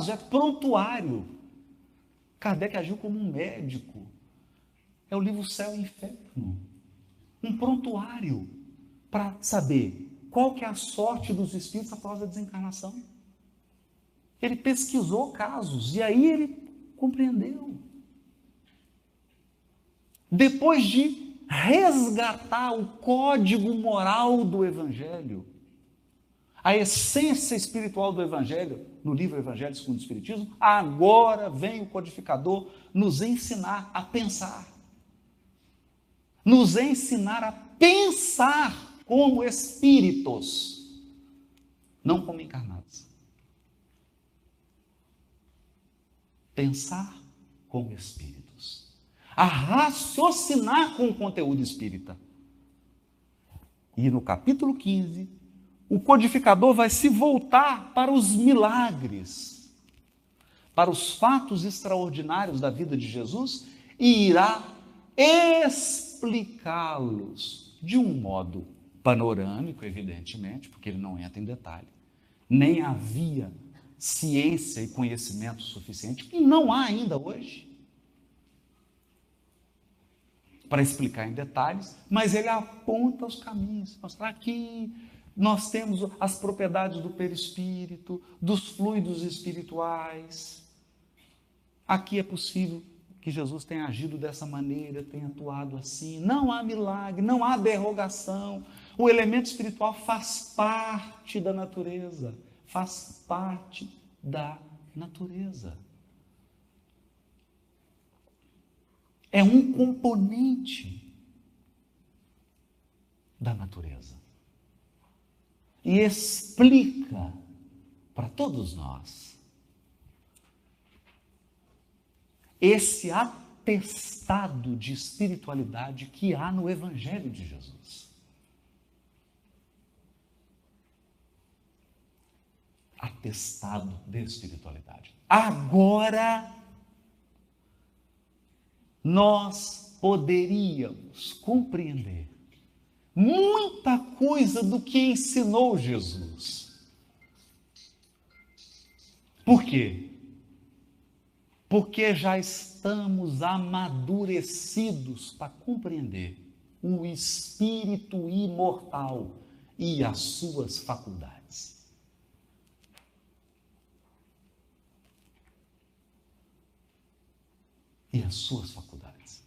Speaker 1: é prontuário. Kardec agiu como um médico. É o livro Céu e Inferno. Um prontuário para saber qual que é a sorte dos espíritos após a desencarnação. Ele pesquisou casos e aí ele compreendeu. Depois de resgatar o código moral do Evangelho, a essência espiritual do Evangelho, no livro Evangelho segundo o Espiritismo, agora vem o codificador nos ensinar a pensar. Nos ensinar a pensar como espíritos, não como encarnados. Pensar como espíritos. A raciocinar com o conteúdo espírita. E no capítulo 15, o codificador vai se voltar para os milagres, para os fatos extraordinários da vida de Jesus e irá explicá-los de um modo panorâmico, evidentemente, porque ele não entra em detalhe. Nem havia ciência e conhecimento suficiente, e não há ainda hoje, para explicar em detalhes, mas ele aponta os caminhos, mostrar que nós temos as propriedades do perispírito, dos fluidos espirituais. Aqui é possível que Jesus tenha agido dessa maneira, tenha atuado assim. Não há milagre, não há derrogação. O elemento espiritual faz parte da natureza. Faz parte da natureza. é um componente da natureza. E explica para todos nós esse atestado de espiritualidade que há no Evangelho de Jesus. Atestado de espiritualidade. Agora, nós poderíamos compreender muita coisa do que ensinou Jesus. Por quê? Porque já estamos amadurecidos para compreender o espírito imortal e as suas faculdades. E as suas faculdades.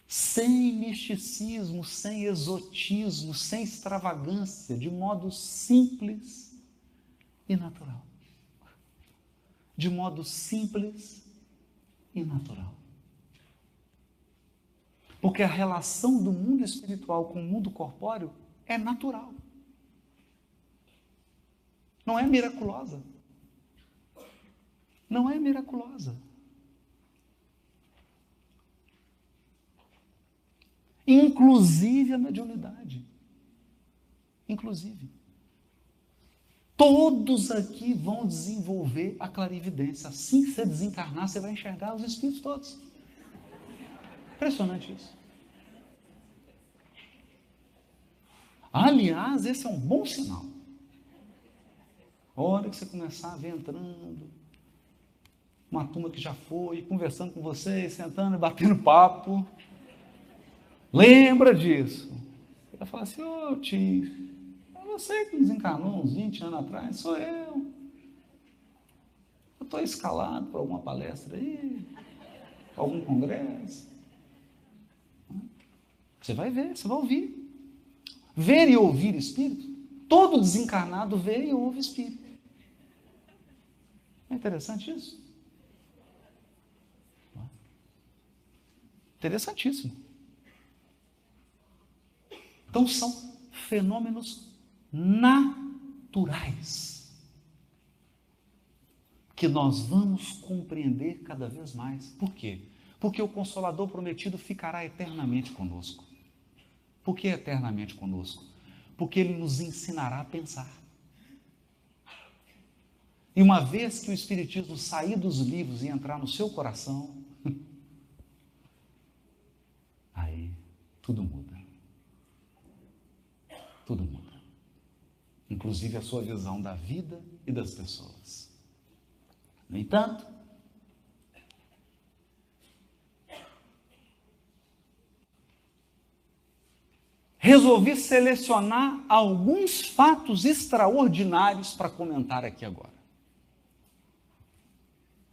Speaker 1: Sem misticismo, sem exotismo, sem extravagância, de modo simples e natural. De modo simples e natural. Porque a relação do mundo espiritual com o mundo corpóreo é natural. Não é miraculosa. Não é miraculosa. Inclusive a mediunidade. Inclusive. Todos aqui vão desenvolver a clarividência. Assim que você desencarnar, você vai enxergar os espíritos todos. Impressionante isso. Aliás, esse é um bom sinal. A hora que você começar a ver entrando, uma turma que já foi, conversando com vocês, sentando e batendo papo, lembra disso. Ele vai falar assim, ô tio, é você que desencarnou uns 20 anos atrás, sou eu. Eu estou escalado para alguma palestra aí, para algum congresso. Você vai ver, você vai ouvir. Ver e ouvir espírito. Todo desencarnado vê e ouve espírito. É interessante isso? Interessantíssimo. Então são fenômenos naturais que nós vamos compreender cada vez mais. Por quê? Porque o Consolador prometido ficará eternamente conosco. Por que eternamente conosco? Porque ele nos ensinará a pensar. E uma vez que o Espiritismo sair dos livros e entrar no seu coração, aí tudo muda. Tudo muda. Inclusive a sua visão da vida e das pessoas. No entanto, resolvi selecionar alguns fatos extraordinários para comentar aqui agora.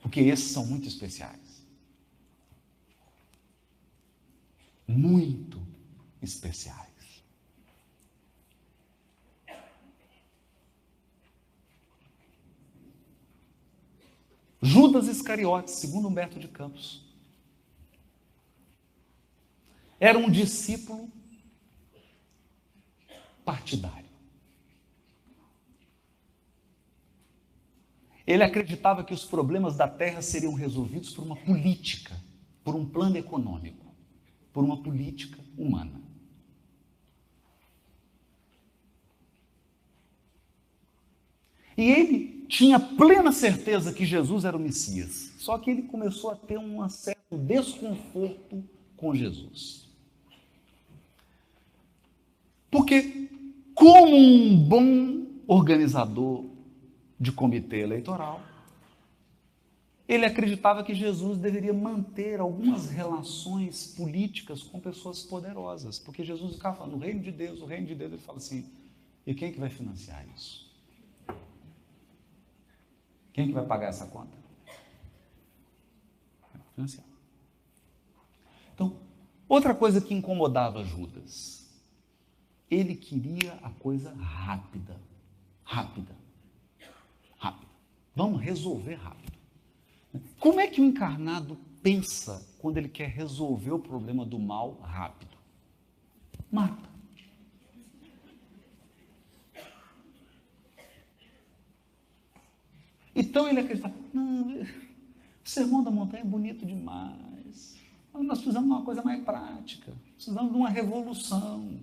Speaker 1: Porque esses são muito especiais. Muito especiais. Judas Iscariotes, segundo Humberto de Campos, era um discípulo partidário. Ele acreditava que os problemas da terra seriam resolvidos por uma política, por um plano econômico, por uma política humana. E ele tinha plena certeza que Jesus era o Messias, só que ele começou a ter um certo desconforto com Jesus. Porque, como um bom organizador de comitê eleitoral, ele acreditava que Jesus deveria manter algumas relações políticas com pessoas poderosas, porque Jesus ficava falando, o reino de Deus, ele fala assim, e quem que vai financiar isso? Quem que vai pagar essa conta? Financiar. Então, outra coisa que incomodava Judas, ele queria a coisa rápida. Rápida. Rápida. Vamos resolver rápido. Como é que o encarnado pensa quando ele quer resolver o problema do mal rápido? Mata. Então ele acredita, não, o Sermão da Montanha é bonito demais. Nós precisamos de uma coisa mais prática. Precisamos de uma revolução.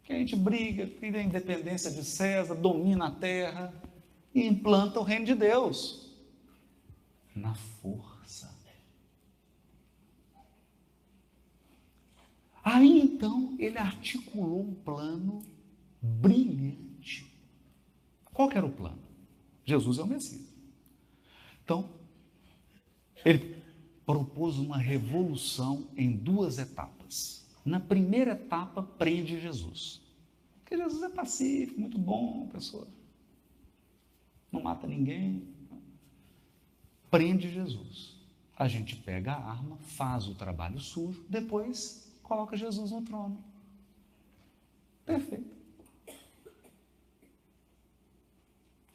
Speaker 1: Que a gente briga, cria a independência de César, domina a terra e implanta o reino de Deus. Na força. Aí então ele articulou um plano brilhante. Qual que era o plano? Jesus é o Messias. Então, ele propôs uma revolução em 2 etapas. Na primeira etapa, prende Jesus. Porque Jesus é pacífico, muito bom, pessoa. Não mata ninguém. Prende Jesus. A gente pega a arma, faz o trabalho sujo, depois coloca Jesus no trono. Perfeito.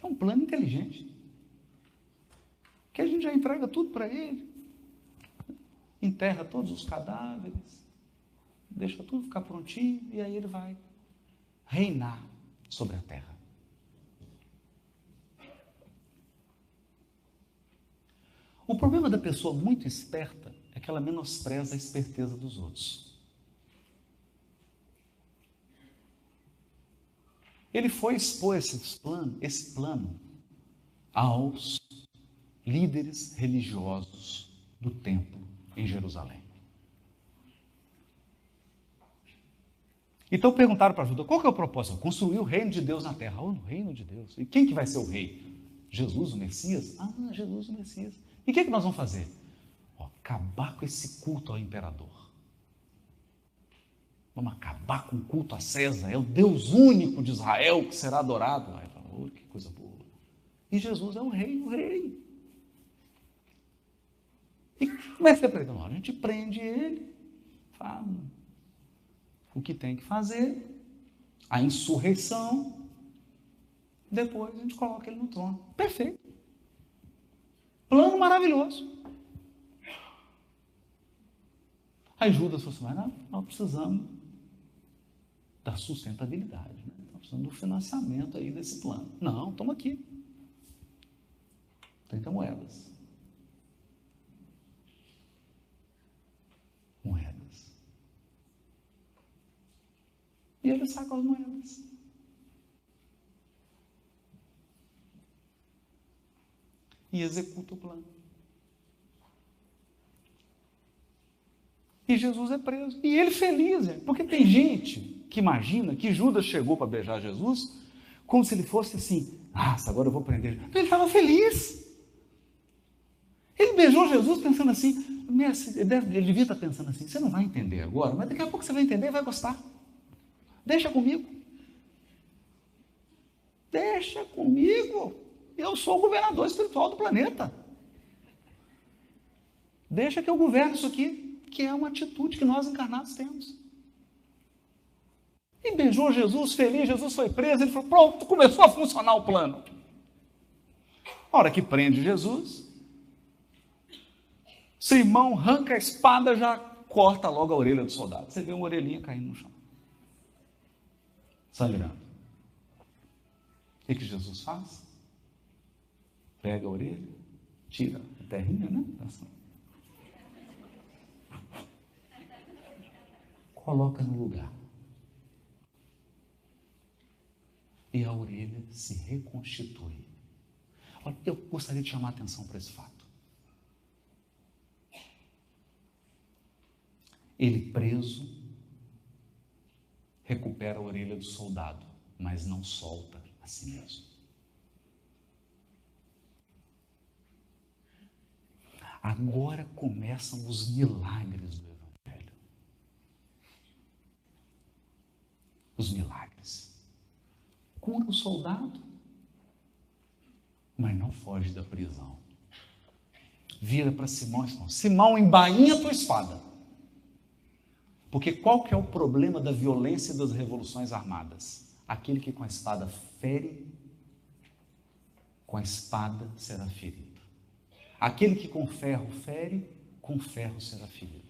Speaker 1: É um plano inteligente. Que a gente já entrega tudo para ele. Enterra todos os cadáveres. Deixa tudo ficar prontinho e aí ele vai reinar sobre a terra. O problema da pessoa muito esperta é que ela menospreza a esperteza dos outros. Ele foi expor esse plano aos líderes religiosos do templo em Jerusalém. Então perguntaram para Judas, qual que é o propósito? Construir o reino de Deus na terra. O reino de Deus. E quem que vai ser o rei? Jesus, o Messias? Ah, Jesus, o Messias. E o que nós vamos fazer? Acabar com esse culto ao imperador. Vamos acabar com o culto a César. É o Deus único de Israel que será adorado. Aí fala, que coisa boa. E Jesus é o rei, o rei. E como é que você prende? A gente prende ele, fala o que tem que fazer, a insurreição, depois a gente coloca ele no trono. Perfeito. Plano maravilhoso. Aí Judas falou assim, mas nós precisamos da sustentabilidade, né? Nós precisamos do financiamento aí desse plano. Não, toma aqui. 30 moedas. E ele saca as moedas. E executa o plano. E Jesus é preso. E ele feliz, porque tem gente que imagina que Judas chegou para beijar Jesus como se ele fosse assim, nossa, agora eu vou prender. Então ele estava feliz. Ele beijou Jesus pensando assim, ele devia estar pensando assim, você não vai entender agora, mas daqui a pouco você vai entender e vai gostar. Deixa comigo. Deixa comigo. Eu sou o governador espiritual do planeta. Deixa que eu governo isso aqui, que é uma atitude que nós encarnados temos. E beijou Jesus, feliz, Jesus foi preso, ele falou, pronto, começou a funcionar o plano. A hora que prende Jesus, Simão arranca a espada, já corta logo a orelha do soldado. Você vê uma orelhinha caindo no chão. Sangrando. O que Jesus faz? Pega a orelha, tira a terrinha, né? Coloca no lugar. E a orelha se reconstitui. Olha, eu gostaria de chamar a atenção para esse fato. Ele preso, recupera a orelha do soldado, mas não solta a si mesmo. Agora começam os milagres do Evangelho. Os milagres. Cura o soldado, mas não foge da prisão. Vira para Simão e fala, Simão, embainha a tua espada. Porque qual que é o problema da violência das revoluções armadas? Aquele que com a espada fere, com a espada será ferido. Aquele que com ferro fere, com ferro será ferido.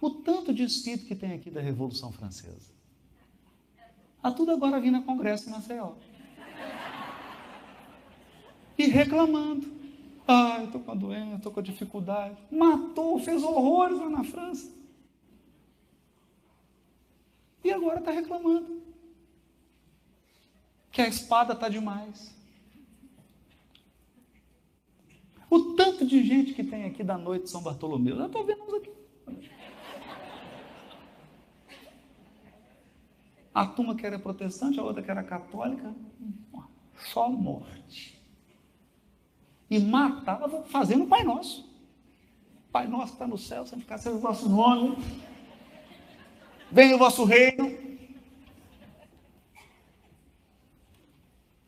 Speaker 1: O tanto de espírito que tem aqui da Revolução Francesa. A tudo agora vindo a Congresso em Maceió. E reclamando. Ah, eu estou com a doença, estou com a dificuldade. Matou, fez horrores lá na França. E agora está reclamando. Que a espada está demais. O tanto de gente que tem aqui da noite de São Bartolomeu. Eu estou vendo uns aqui. A turma que era protestante, a outra que era católica. Só morte. E matava fazendo o Pai Nosso. Pai Nosso que está no céu, santificado seja o vosso nome. Venha o vosso reino.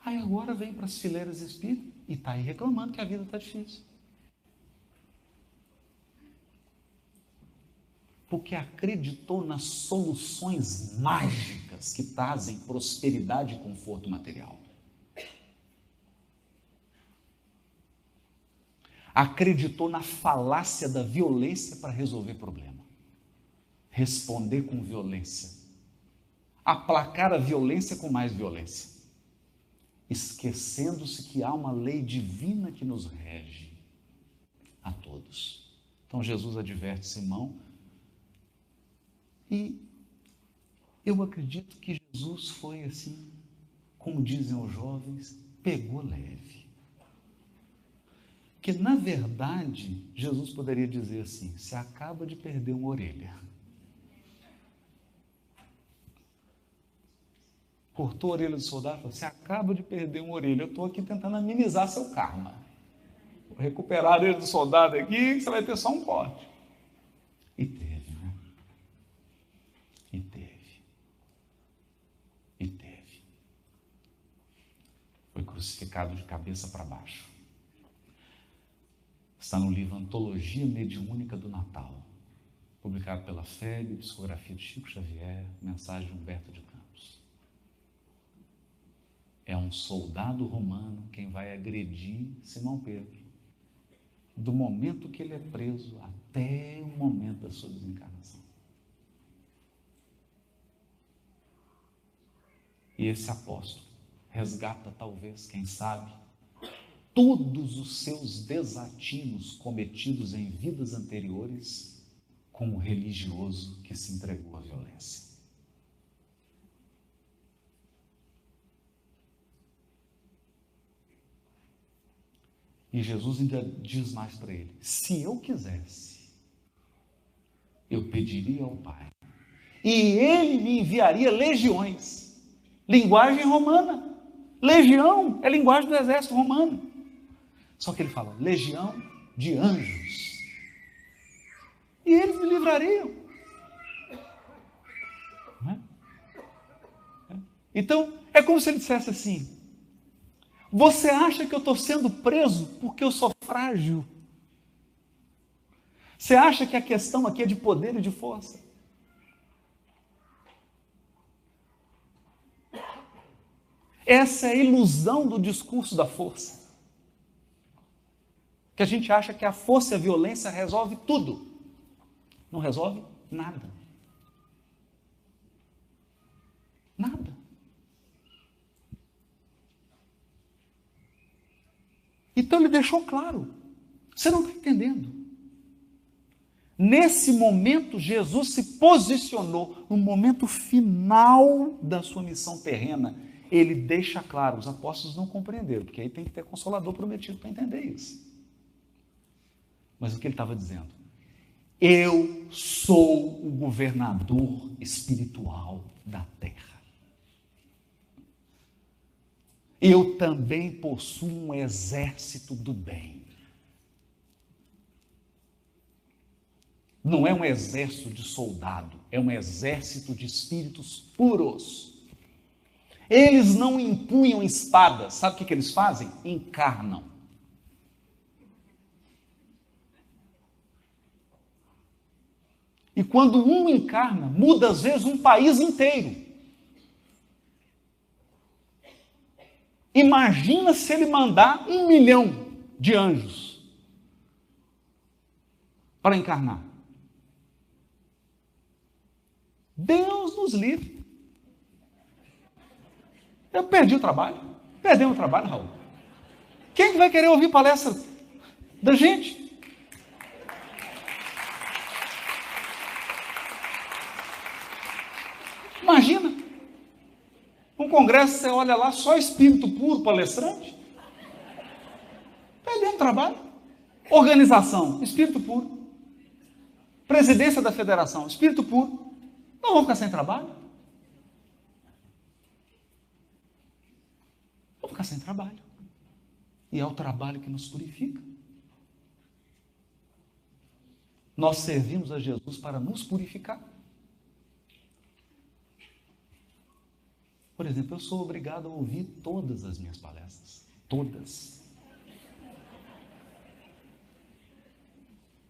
Speaker 1: Aí agora vem para as fileiras espíritas e está aí reclamando que a vida está difícil. Porque acreditou nas soluções mágicas que trazem prosperidade e conforto material. Acreditou na falácia da violência para resolver problema. Responder com violência. Aplacar a violência com mais violência. Esquecendo-se que há uma lei divina que nos rege a todos. Então Jesus adverte Simão e eu acredito que Jesus foi assim, como dizem os jovens, pegou leve. Porque na verdade Jesus poderia dizer assim, você acaba de perder uma orelha. Cortou a orelha do soldado e falou, você acaba de perder uma orelha, eu estou aqui tentando amenizar seu karma. Vou recuperar a orelha do soldado aqui, você vai ter só um corte. E teve, né? E teve. E teve. Foi crucificado de cabeça para baixo. Está no livro Antologia Mediúnica do Natal, publicado pela FEB, psicografia de Chico Xavier, mensagem de Humberto de Campos. É um soldado romano quem vai agredir Simão Pedro, do momento que ele é preso até o momento da sua desencarnação. E esse apóstolo resgata, talvez, quem sabe, todos os seus desatinos cometidos em vidas anteriores com o religioso que se entregou à violência. E Jesus ainda diz mais para ele, se eu quisesse, eu pediria ao Pai, e ele me enviaria legiões, linguagem romana, legião é linguagem do exército romano, só que ele fala, legião de anjos, e eles me livrariam. Não é? Então, é como se ele dissesse assim, você acha que eu estou sendo preso porque eu sou frágil? Você acha que a questão aqui é de poder e de força? Essa é a ilusão do discurso da força. Que a gente acha que a força e a violência resolve tudo. Não resolve nada. Nada. Então ele deixou claro, você não está entendendo. Nesse momento, Jesus se posicionou, no momento final da sua missão terrena, ele deixa claro, os apóstolos não compreenderam, porque aí tem que ter consolador prometido para entender isso. Mas o que ele estava dizendo? Eu sou o governador espiritual da terra. Eu também possuo um exército do bem. Não é um exército de soldado, é um exército de espíritos puros. Eles não empunham espadas, sabe o que eles fazem? Encarnam. E quando um encarna, muda às vezes um país inteiro. Imagina se ele mandar 1 milhão de anjos. para encarnar? Deus nos livre. Eu perdi o trabalho. Perdemos o trabalho, Raul. Quem vai querer ouvir palestra da gente? Imagina. Um congresso, você olha lá, só espírito puro palestrante. Perdemos o trabalho. Organização, espírito puro. Presidência da federação, espírito puro. Não vamos ficar sem trabalho? Vamos ficar sem trabalho. E é o trabalho que nos purifica. Nós servimos a Jesus para nos purificar. Por exemplo, eu sou obrigado a ouvir todas as minhas palestras. Todas.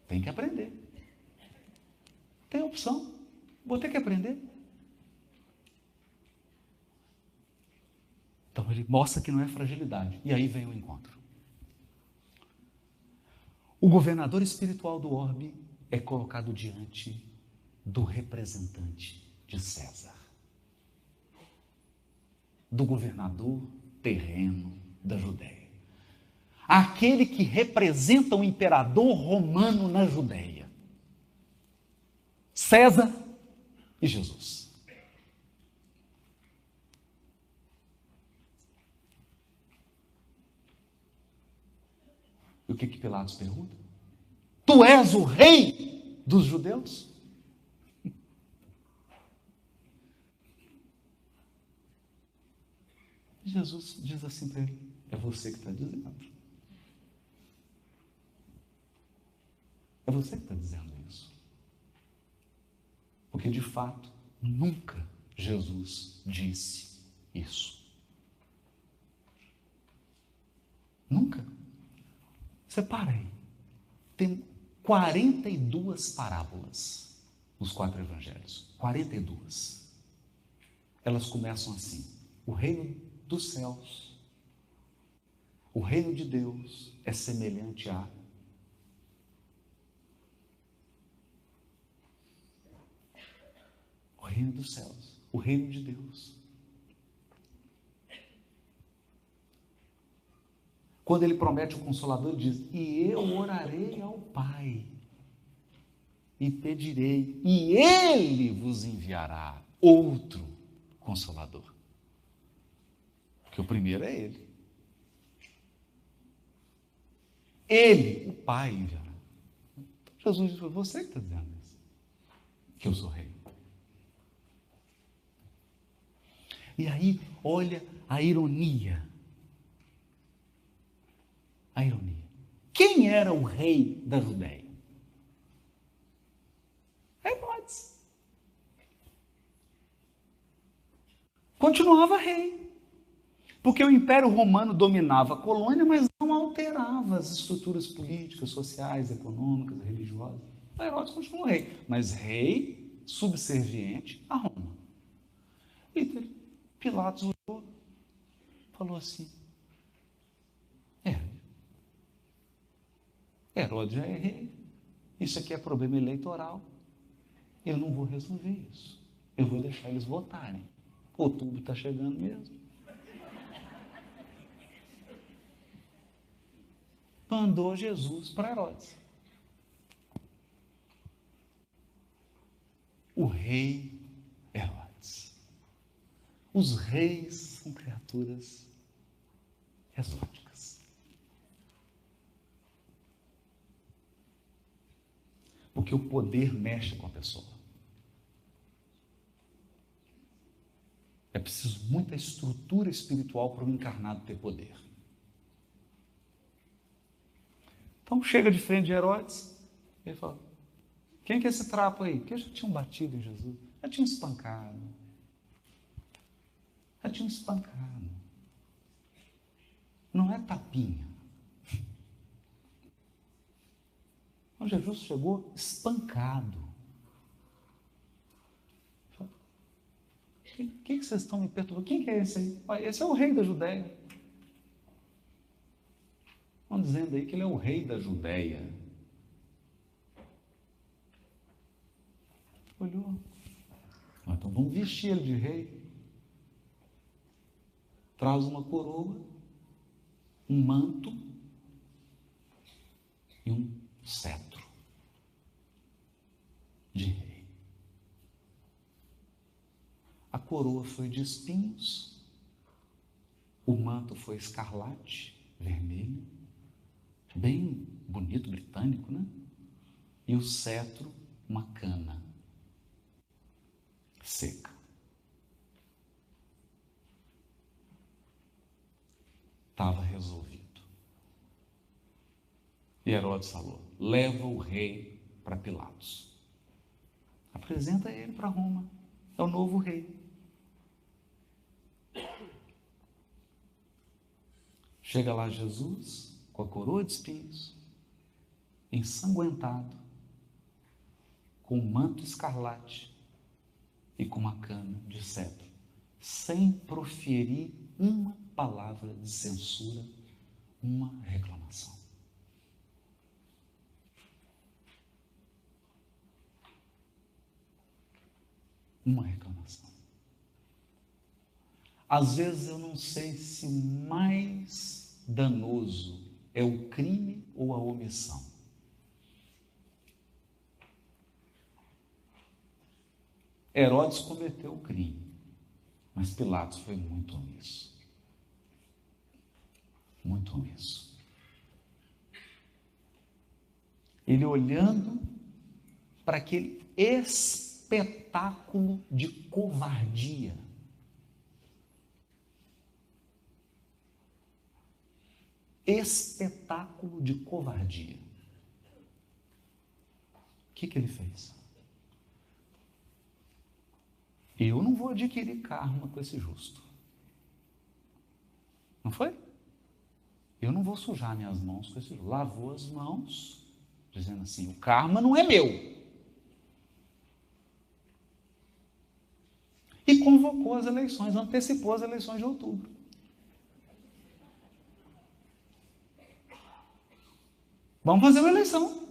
Speaker 1: Tem que aprender. Tem opção. Vou ter que aprender. Então ele mostra que não é fragilidade. E aí vem o encontro. O governador espiritual do orbe é colocado diante do representante de César. Do governador terreno da Judéia. Aquele que representa o imperador romano na Judéia. César e Jesus. E o que Pilatos pergunta? Tu és o rei dos judeus? Jesus diz assim para ele: é você que está dizendo. É você que está dizendo isso. Porque, de fato, nunca Jesus disse isso. Nunca. Separa aí. Tem 42 parábolas nos 4 evangelhos. 42. Elas começam assim: o reino dos céus, o reino de Deus é semelhante a... O reino dos céus, o reino de Deus. Quando ele promete o Consolador, ele diz: e eu orarei ao Pai, e pedirei, e Ele vos enviará outro Consolador. Porque o primeiro é Ele. Ele, o Pai, enviará. Jesus disse: você que está dizendo isso, que eu sou rei. E aí, olha a ironia. A ironia. Quem era o rei da Judéia? Herodes. Continuava rei. Porque o Império Romano dominava a colônia, mas não alterava as estruturas políticas, sociais, econômicas, religiosas. O Herodes continuou rei, mas rei subserviente a Roma. E Pilatos olhou, falou assim: Herodes já é rei, isso aqui é problema eleitoral, eu não vou resolver isso, eu vou deixar eles votarem, outubro está chegando mesmo. Mandou Jesus para Herodes. O rei Herodes. Os reis são criaturas exóticas. Porque o poder mexe com a pessoa. É preciso muita estrutura espiritual para um encarnado ter poder. Então chega de frente de Herodes, ele fala: quem que é esse trapo aí? Porque já tinham batido em Jesus, já tinham espancado. Já tinham espancado. Não é tapinha. Então Jesus chegou espancado. O que vocês estão me perturbando? Quem que é esse aí? Olha, esse é o rei da Judéia. Estão dizendo aí que ele é o rei da Judéia. Olhou. Então vamos vestir ele de rei. Traz uma coroa, um manto e um cetro de rei. A coroa foi de espinhos, o manto foi escarlate, vermelho, bem bonito, britânico, né? E o cetro, uma cana seca. Estava resolvido. E Herodes falou: leva o rei para Pilatos. Apresenta ele para Roma. É o novo rei. Chega lá Jesus, com a coroa de espinhos, ensanguentado, com um manto escarlate e com uma cana de cetro, sem proferir uma palavra de censura, uma reclamação. Uma reclamação. Às vezes eu não sei se o mais danoso é o crime ou a omissão. Herodes cometeu o crime, mas Pilatos foi muito omisso. Muito omisso. Ele olhando para aquele espetáculo de covardia. Espetáculo de covardia. O que ele fez? Eu não vou adquirir karma com esse justo. Não foi? Eu não vou sujar minhas mãos com esse justo. Lavou as mãos, dizendo assim: o karma não é meu. E convocou as eleições, antecipou as eleições de outubro. Vamos fazer uma eleição.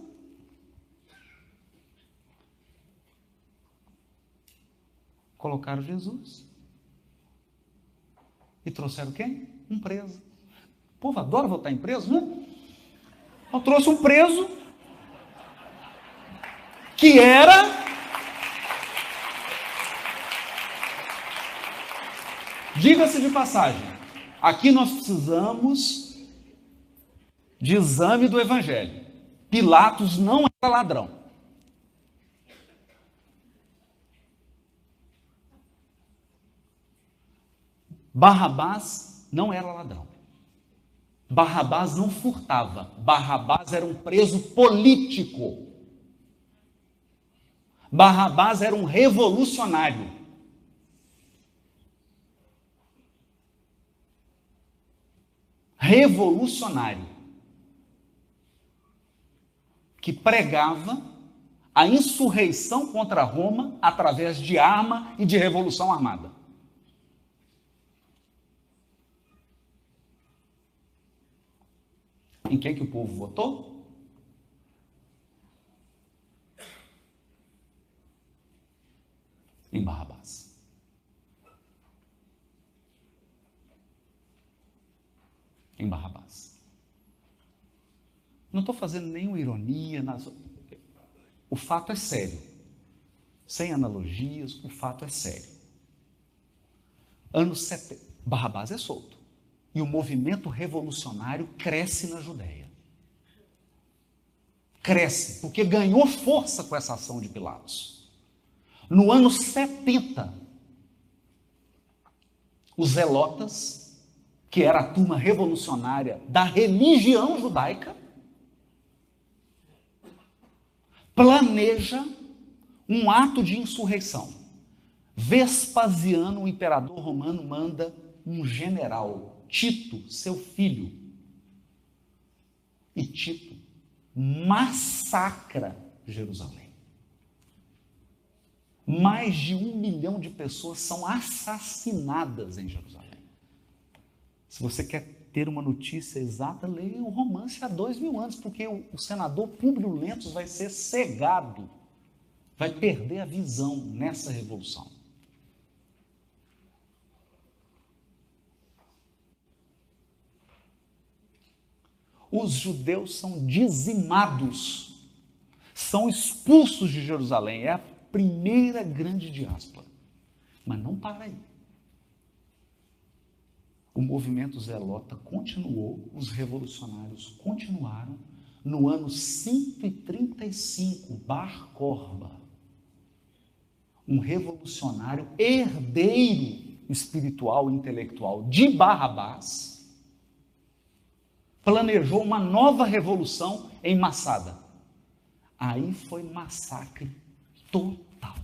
Speaker 1: Colocaram Jesus. E trouxeram quem? Um preso. O povo adora votar em preso, né? Então trouxe um preso que era diga-se de passagem, aqui nós precisamos de exame do evangelho. Pilatos não era ladrão. Barrabás não era ladrão. Barrabás não furtava. Barrabás era um preso político. Barrabás era um revolucionário. Revolucionário. Que pregava a insurreição contra Roma através de arma e de revolução armada. Em quem que o povo votou? Em Barrabás. Em Barrabás. Não estou fazendo nenhuma ironia. O fato é sério. Sem analogias, o fato é sério. Anos 70, Barrabás é solto. E o movimento revolucionário cresce na Judéia. Cresce, porque ganhou força com essa ação de Pilatos. No ano 70, os zelotas, que era a turma revolucionária da religião judaica, planeja um ato de insurreição. Vespasiano, o imperador romano, manda um general, Tito, seu filho. E Tito massacra Jerusalém. Mais de 1 milhão de pessoas são assassinadas em Jerusalém. Se você quer ter uma notícia exata, leia o romance há 2000 anos, porque o senador Públio Lentulus vai ser cegado, vai perder a visão nessa revolução. Os judeus são dizimados, são expulsos de Jerusalém. É a primeira grande diáspora. Mas não para aí. O movimento zelota continuou, os revolucionários continuaram. No ano 135, Bar Corba, um revolucionário herdeiro espiritual e intelectual de Barrabás, planejou uma nova revolução em Massada. Aí foi massacre total.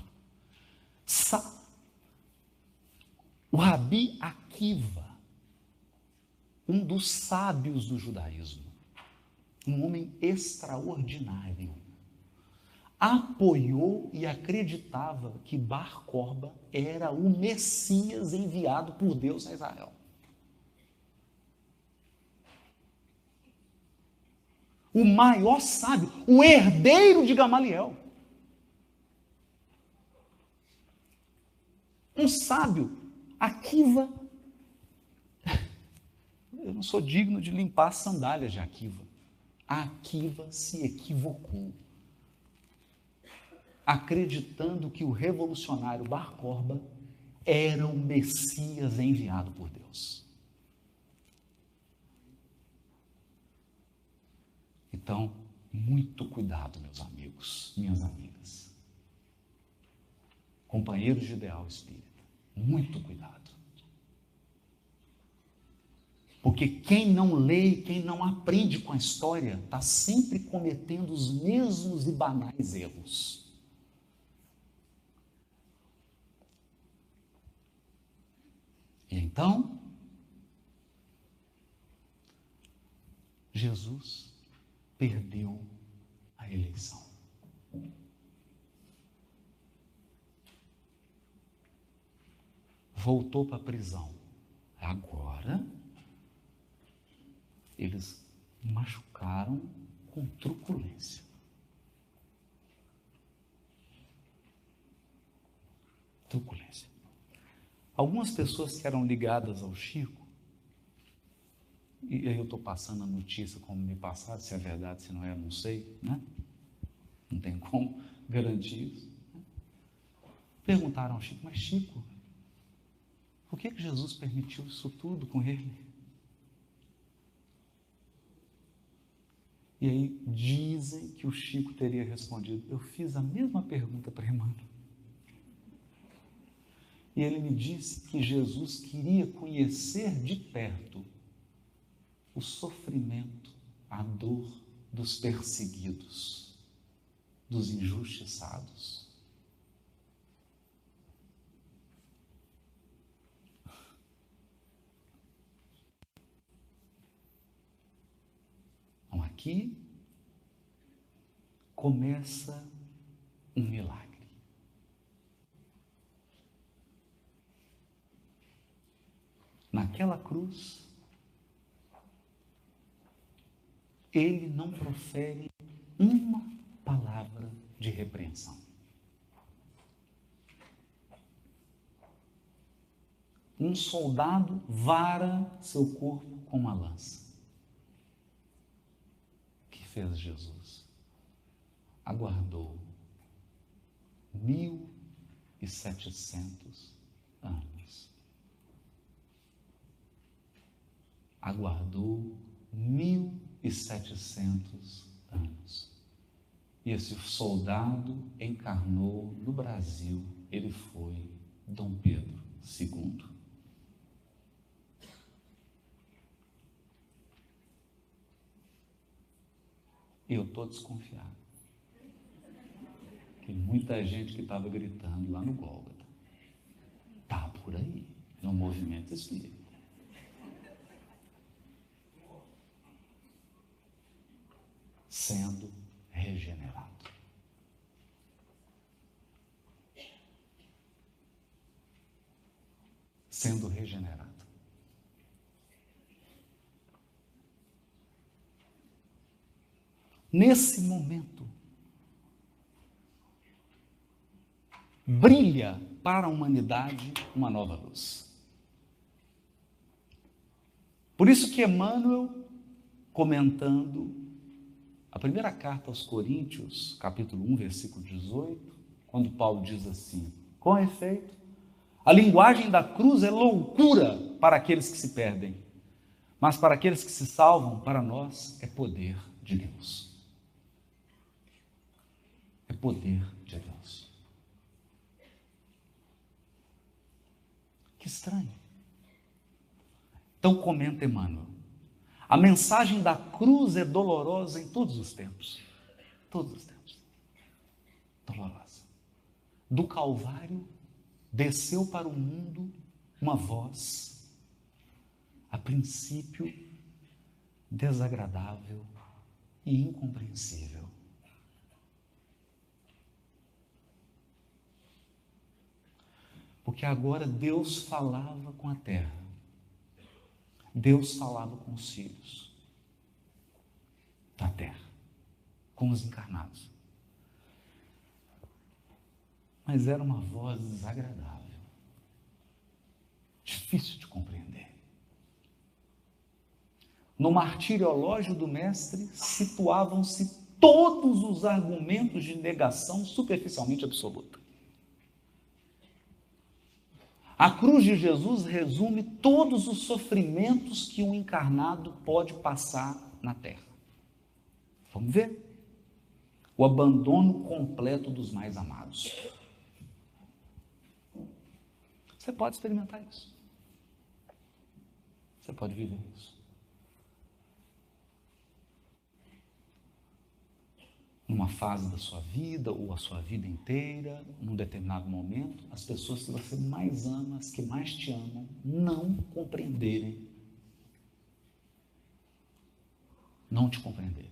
Speaker 1: O Rabi Akiva, um dos sábios do judaísmo, um homem extraordinário, apoiou e acreditava que Bar Corba era o Messias enviado por Deus a Israel. O maior sábio, o herdeiro de Gamaliel. Um sábio, Akiva. Eu não sou digno de limpar as sandálias de Akiva. Akiva se equivocou, acreditando que o revolucionário Bar Corba era o Messias enviado por Deus. Então, muito cuidado, meus amigos, minhas amigas, companheiros de ideal espírita, muito cuidado. Porque quem não lê, quem não aprende com a história, está sempre cometendo os mesmos e banais erros. E então, Jesus perdeu a eleição. Voltou para a prisão. Agora, eles machucaram com truculência. Truculência. Algumas pessoas que eram ligadas ao Chico, e aí eu estou passando a notícia como me passaram, se é verdade, se não é, não sei, né? Não tem como garantir isso. Perguntaram ao Chico, mas Chico, por que Jesus permitiu isso tudo com ele? E aí dizem que o Chico teria respondido, eu fiz a mesma pergunta para Emmanuel. E ele me disse que Jesus queria conhecer de perto o sofrimento, a dor dos perseguidos, dos injustiçados. Então aqui começa um milagre. Naquela cruz, ele não profere uma palavra de repreensão. Um soldado vara seu corpo com uma lança. O que fez Jesus? Aguardou 1700 anos. Aguardou 1700 anos. E esse soldado encarnou no Brasil, ele foi Dom Pedro II. Eu estou desconfiado que muita gente que estava gritando lá no Gólgota está por aí, no movimento espírita. Sendo regenerado. Sendo regenerado. Nesse momento, brilha para a humanidade uma nova luz. Por isso que Emmanuel, comentando a primeira carta aos Coríntios, capítulo 1, versículo 18, quando Paulo diz assim: com efeito, a linguagem da cruz é loucura para aqueles que se perdem, mas para aqueles que se salvam, para nós, é poder de Deus. É poder de Deus. Que estranho. Então comenta Emmanuel: a mensagem da cruz é dolorosa em todos os tempos. Todos os tempos. Dolorosa. Do Calvário desceu para o mundo uma voz, a princípio desagradável e incompreensível. Porque agora Deus falava com a terra, Deus falava com os filhos da terra, com os encarnados. Mas era uma voz desagradável, difícil de compreender. No martiriológio do Mestre situavam-se todos os argumentos de negação superficialmente absoluta. A cruz de Jesus resume todos os sofrimentos que um encarnado pode passar na Terra. Vamos ver? O abandono completo dos mais amados. Você pode experimentar isso. Você pode viver isso. Numa fase da sua vida, ou a sua vida inteira, num determinado momento, as pessoas que você mais ama, as que mais te amam, não compreenderem. Não te compreenderem.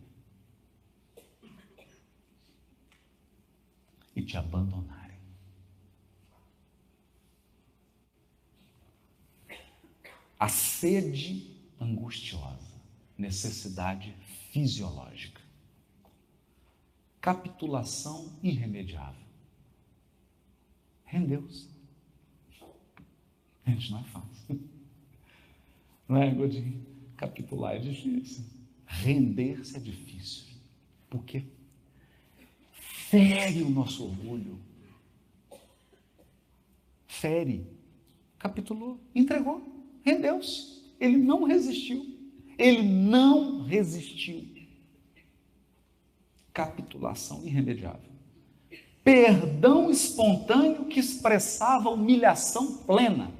Speaker 1: E te abandonarem. A sede angustiosa, necessidade fisiológica. Capitulação irremediável. Rendeu-se. Gente, não é fácil. Não é, Godinho? Capitular é difícil. Render-se é difícil. Por quê? Fere o nosso orgulho. Fere. Capitulou, entregou, rendeu-se. Ele não resistiu. Ele não resistiu. Capitulação irremediável. Perdão espontâneo que expressava humilhação plena.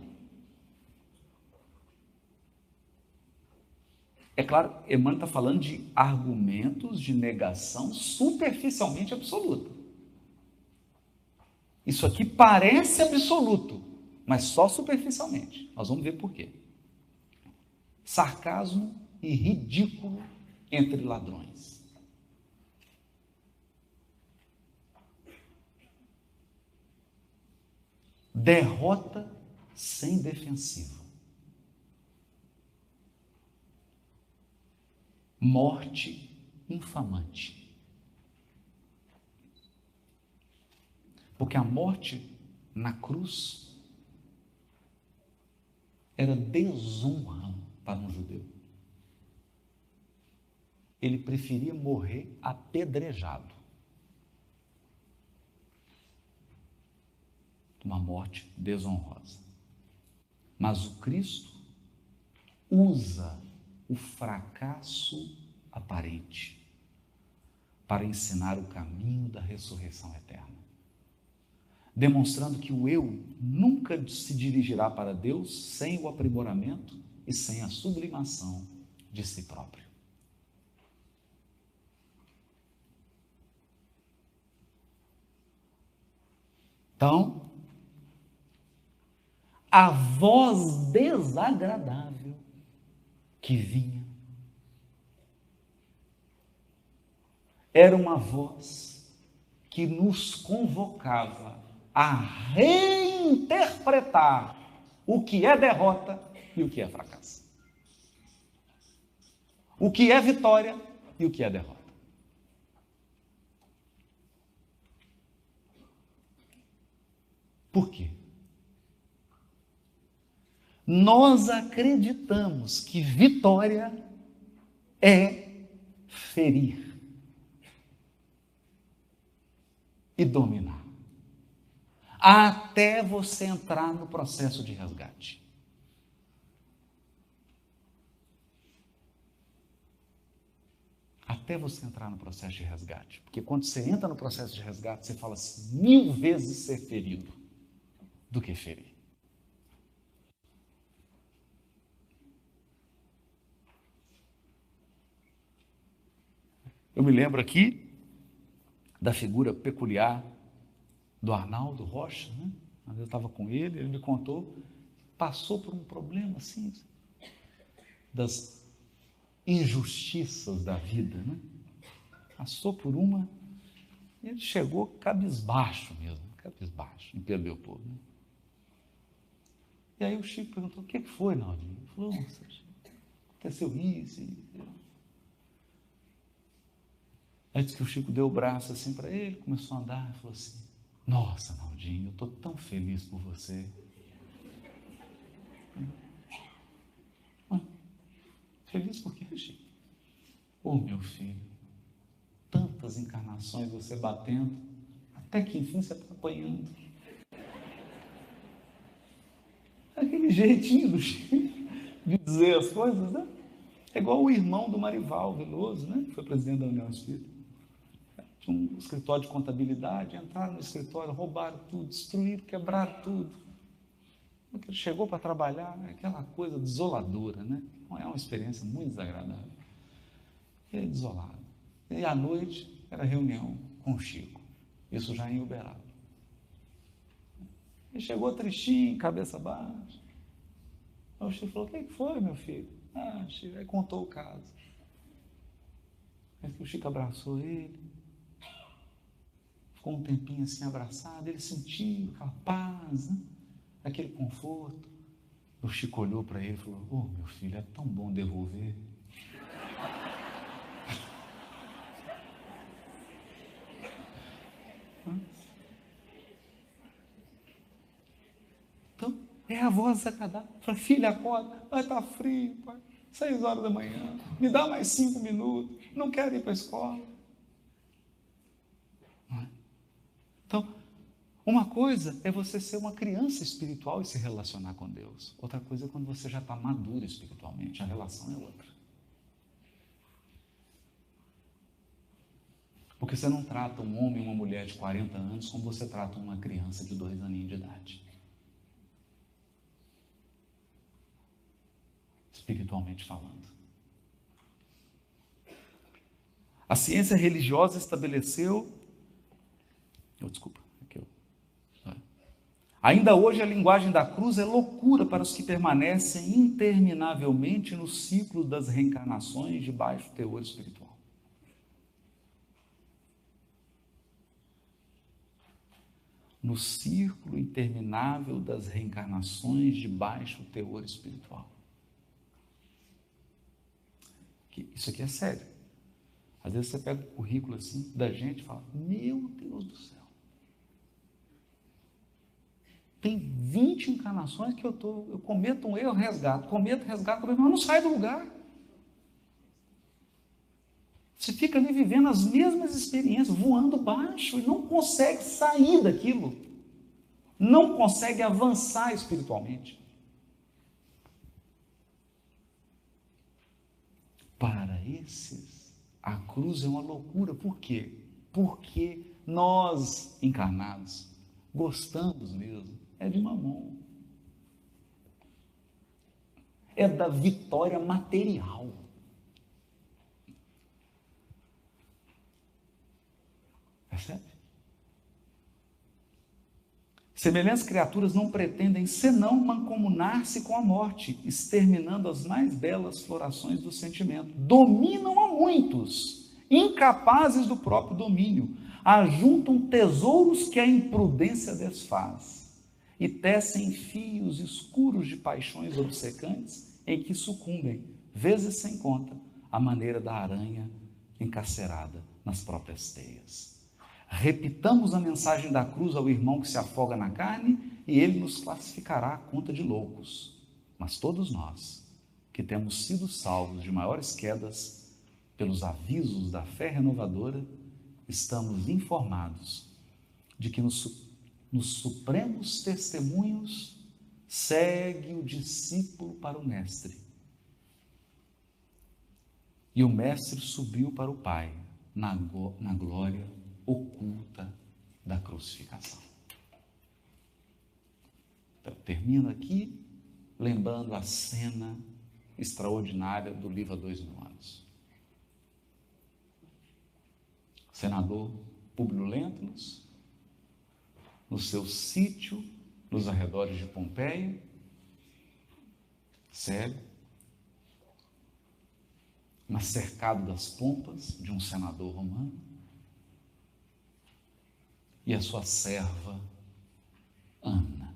Speaker 1: É claro, Emmanuel está falando de argumentos de negação superficialmente absoluta. Isso aqui parece absoluto, mas só superficialmente. Nós vamos ver por quê. Sarcasmo e ridículo entre ladrões. Derrota sem defensiva. Morte infamante. Porque a morte na cruz era desonra para um judeu. Ele preferia morrer apedrejado. Uma morte desonrosa. Mas o Cristo usa o fracasso aparente para ensinar o caminho da ressurreição eterna, demonstrando que o eu nunca se dirigirá para Deus sem o aprimoramento e sem a sublimação de si próprio. Então, a voz desagradável que vinha era uma voz que nos convocava a reinterpretar o que é derrota e o que é fracasso. O que é vitória e o que é derrota. Por quê? Nós acreditamos que vitória é ferir e dominar, até você entrar no processo de resgate. Até você entrar no processo de resgate. Porque quando você entra no processo de resgate, você fala assim, 1000 vezes ser ferido do que ferir. Eu me lembro aqui da figura peculiar do Arnaldo Rocha, né? Eu estava com ele me contou, passou por um problema assim, das injustiças da vida, né? Passou por uma, e ele chegou cabisbaixo mesmo, cabisbaixo, em Pedro Leopoldo. Né? E aí o Chico perguntou, o que foi, Naldinho? Ele falou, aconteceu isso. Aí disse que o Chico deu o braço assim para ele, começou a andar e falou assim, nossa, Naldinho, eu estou tão feliz por você. Feliz por quê, Chico? Ô, meu filho, tantas encarnações você batendo, até que enfim você está apanhando. Aquele jeitinho do Chico de dizer as coisas, né? É igual o irmão do Marival Veloso, né? Que foi presidente da União Espírita. Tinha um escritório de contabilidade, entraram no escritório, roubaram tudo, destruíram, quebraram tudo. Quando ele chegou para trabalhar, aquela coisa desoladora, né? É uma experiência muito desagradável. Ele desolado. E à noite era reunião com o Chico. Isso já em Uberaba. Ele chegou tristinho, cabeça baixa. Aí o Chico falou, o que foi, meu filho? Chico, aí contou o caso. Aí o Chico abraçou ele. Ficou um tempinho assim abraçado. Ele sentiu aquela paz, né? Aquele conforto. O Chico olhou para ele e falou, meu filho, é tão bom devolver. Então, é a voz sacada. Fala, filho, acorda, vai estar frio, pai. 6 horas da manhã, me dá mais 5 minutos, não quero ir para a escola. Então, uma coisa é você ser uma criança espiritual e se relacionar com Deus. Outra coisa é quando você já está maduro espiritualmente, a relação é outra. Porque você não trata um homem e uma mulher de 40 anos como você trata uma criança de 2 aninhos de idade. Espiritualmente falando. A ciência religiosa estabeleceu... Ainda hoje a linguagem da cruz é loucura para os que permanecem interminavelmente no ciclo das reencarnações de baixo teor espiritual. No círculo interminável das reencarnações de baixo teor espiritual. Isso aqui é sério. Às vezes você pega o currículo assim da gente e fala, meu Deus do céu. Tem 20 encarnações que eu cometo um erro, resgato, mas não sai do lugar. Você fica ali vivendo as mesmas experiências, voando baixo, e não consegue sair daquilo. Não consegue avançar espiritualmente. Para esses, a cruz é uma loucura. Por quê? Porque nós, encarnados, gostamos mesmo, é de mamão. É da vitória material. Percebe? Semelhantes criaturas não pretendem senão mancomunar-se com a morte, exterminando as mais belas florações do sentimento. Dominam a muitos, incapazes do próprio domínio, ajuntam tesouros que a imprudência desfaz e tecem fios escuros de paixões obcecantes em que sucumbem, vezes sem conta, à maneira da aranha encarcerada nas próprias teias. repitamos a mensagem da cruz ao irmão que se afoga na carne e ele nos classificará à conta de loucos. Mas todos nós, que temos sido salvos de maiores quedas pelos avisos da fé renovadora, estamos informados de que nos supremos testemunhos segue o discípulo para o mestre. E o mestre subiu para o Pai na glória oculta da crucificação. Então, termino aqui lembrando a cena extraordinária do livro Há 2000 anos. O senador Públio Lentulus, no seu sítio, nos arredores de Pompeia, cego, mas cercado das pompas de um senador romano, e a sua serva Ana,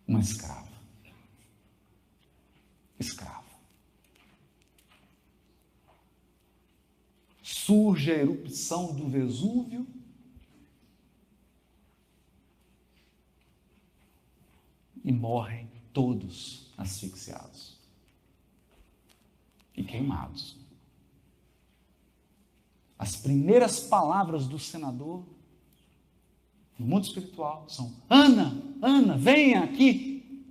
Speaker 1: uma escrava. Surge a erupção do Vesúvio e morrem todos asfixiados e queimados. As primeiras palavras do senador no mundo espiritual são: Ana, Ana, venha aqui.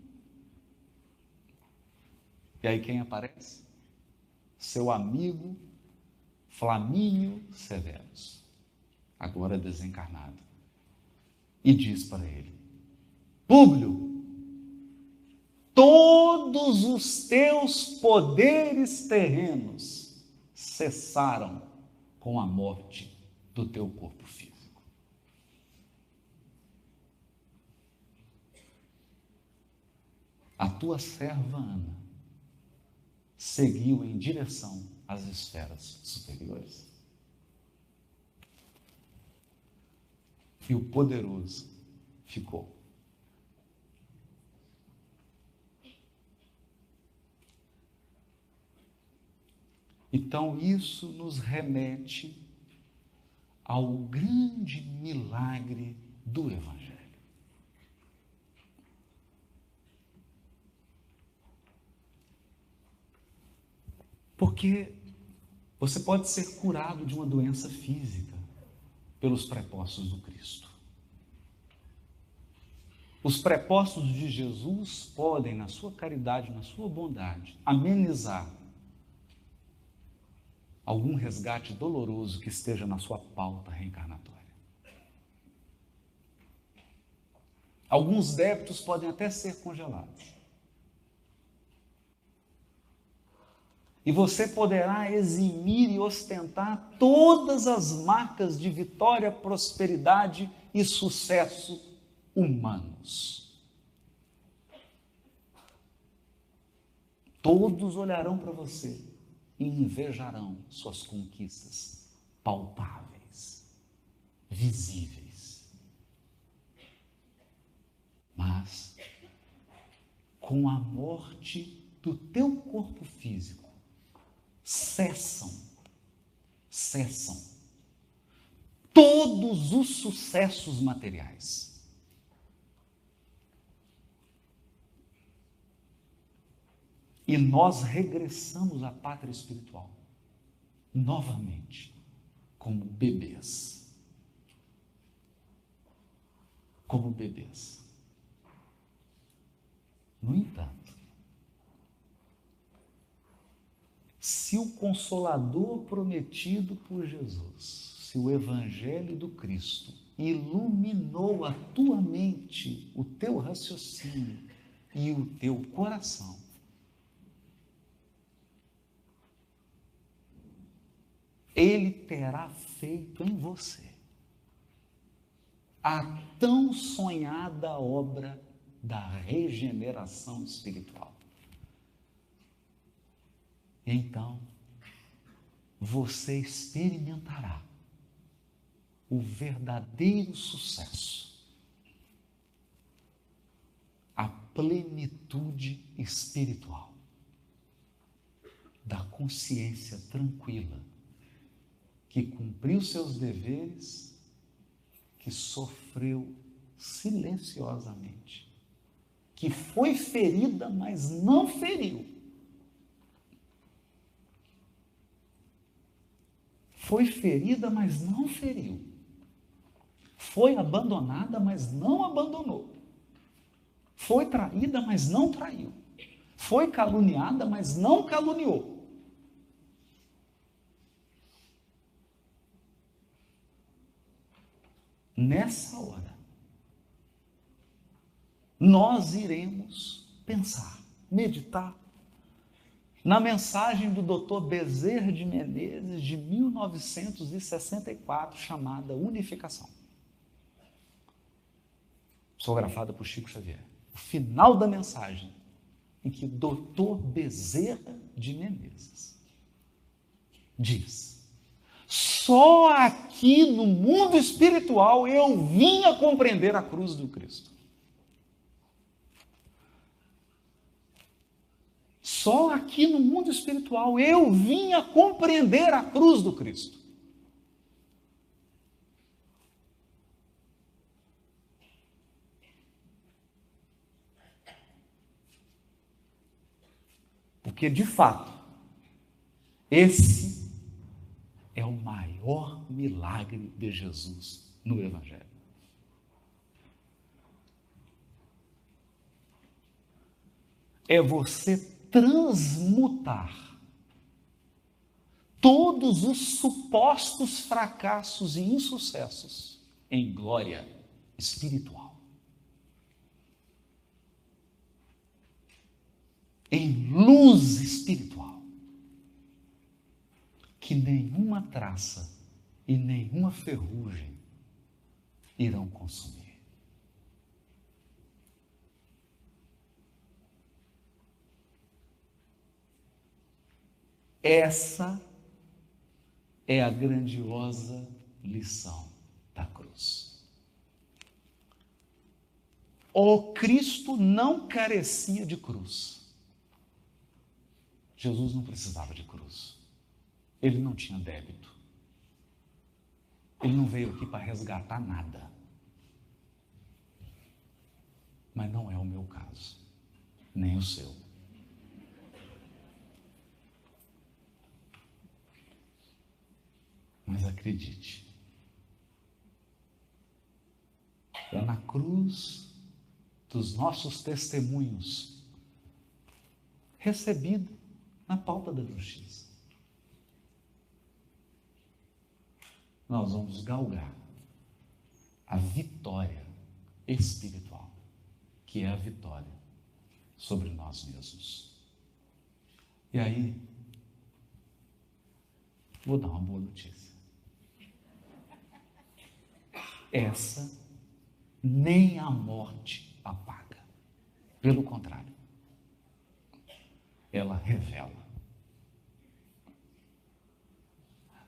Speaker 1: E aí quem aparece? Seu amigo Flamínio Severus, agora desencarnado, e diz para ele: Públio, todos os teus poderes terrenos cessaram com a morte do teu corpo físico. A tua serva Ana seguiu em direção às esferas superiores. E o poderoso ficou. Então, isso nos remete ao grande milagre do Evangelho. Porque você pode ser curado de uma doença física pelos prepostos do Cristo. Os prepostos de Jesus podem, na sua caridade, na sua bondade, amenizar algum resgate doloroso que esteja na sua pauta reencarnatória. Alguns débitos podem até ser congelados. E você poderá eximir e ostentar todas as marcas de vitória, prosperidade e sucesso humanos. Todos olharão para você e invejarão suas conquistas palpáveis, visíveis. Mas, com a morte do teu corpo físico, cessam todos os sucessos materiais. E nós regressamos à pátria espiritual, novamente, como bebês. Como bebês. No entanto, se o Consolador prometido por Jesus, se o Evangelho do Cristo iluminou a tua mente, o teu raciocínio e o teu coração, Ele terá feito em você a tão sonhada obra da regeneração espiritual. Então, você experimentará o verdadeiro sucesso, a plenitude espiritual da consciência tranquila que cumpriu seus deveres, que sofreu silenciosamente, que foi ferida, mas não feriu. Foi ferida, mas não feriu. Foi abandonada, mas não abandonou. Foi traída, mas não traiu. Foi caluniada, mas não caluniou. Nessa hora, nós iremos pensar, meditar na mensagem do Dr. Bezerra de Menezes de 1964, chamada Unificação, psicografada por Chico Xavier. O final da mensagem, em que Dr. Bezerra de Menezes diz: só aqui no mundo espiritual eu vim a compreender a cruz do Cristo. Só aqui no mundo espiritual eu vim a compreender a cruz do Cristo. Porque, de fato, esse é o maior milagre de Jesus no Evangelho. É você transmutar todos os supostos fracassos e insucessos em glória espiritual, em luz espiritual, que nenhuma traça e nenhuma ferrugem irão consumir. Essa é a grandiosa lição da cruz. O Cristo não carecia de cruz. Jesus não precisava de cruz. Ele não tinha débito. Ele não veio aqui para resgatar nada. Mas não é o meu caso, nem o seu. Mas acredite, é na cruz dos nossos testemunhos, recebido na palpa da justiça, nós vamos galgar a vitória espiritual, que é a vitória sobre nós mesmos. E aí, vou dar uma boa notícia. Essa nem a morte apaga. Pelo contrário, ela revela.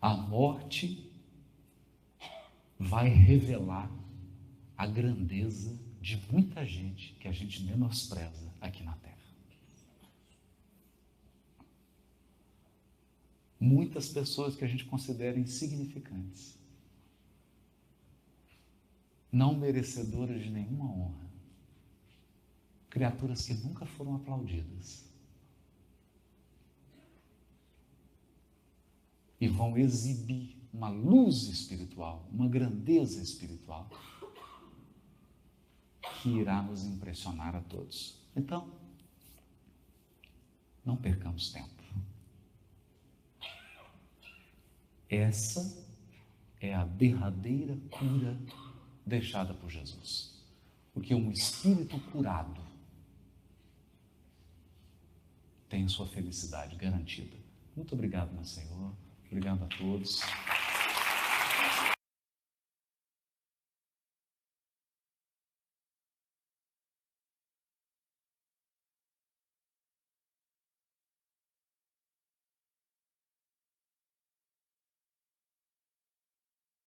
Speaker 1: A morte vai revelar a grandeza de muita gente que a gente menospreza aqui na Terra. Muitas pessoas que a gente considera insignificantes, não merecedoras de nenhuma honra, criaturas que nunca foram aplaudidas, e vão exibir uma luz espiritual, uma grandeza espiritual, que irá nos impressionar a todos. Então, não percamos tempo. Essa é a derradeira cura deixada por Jesus. Porque um espírito curado tem sua felicidade garantida. Muito obrigado, meu Senhor. Obrigado a todos.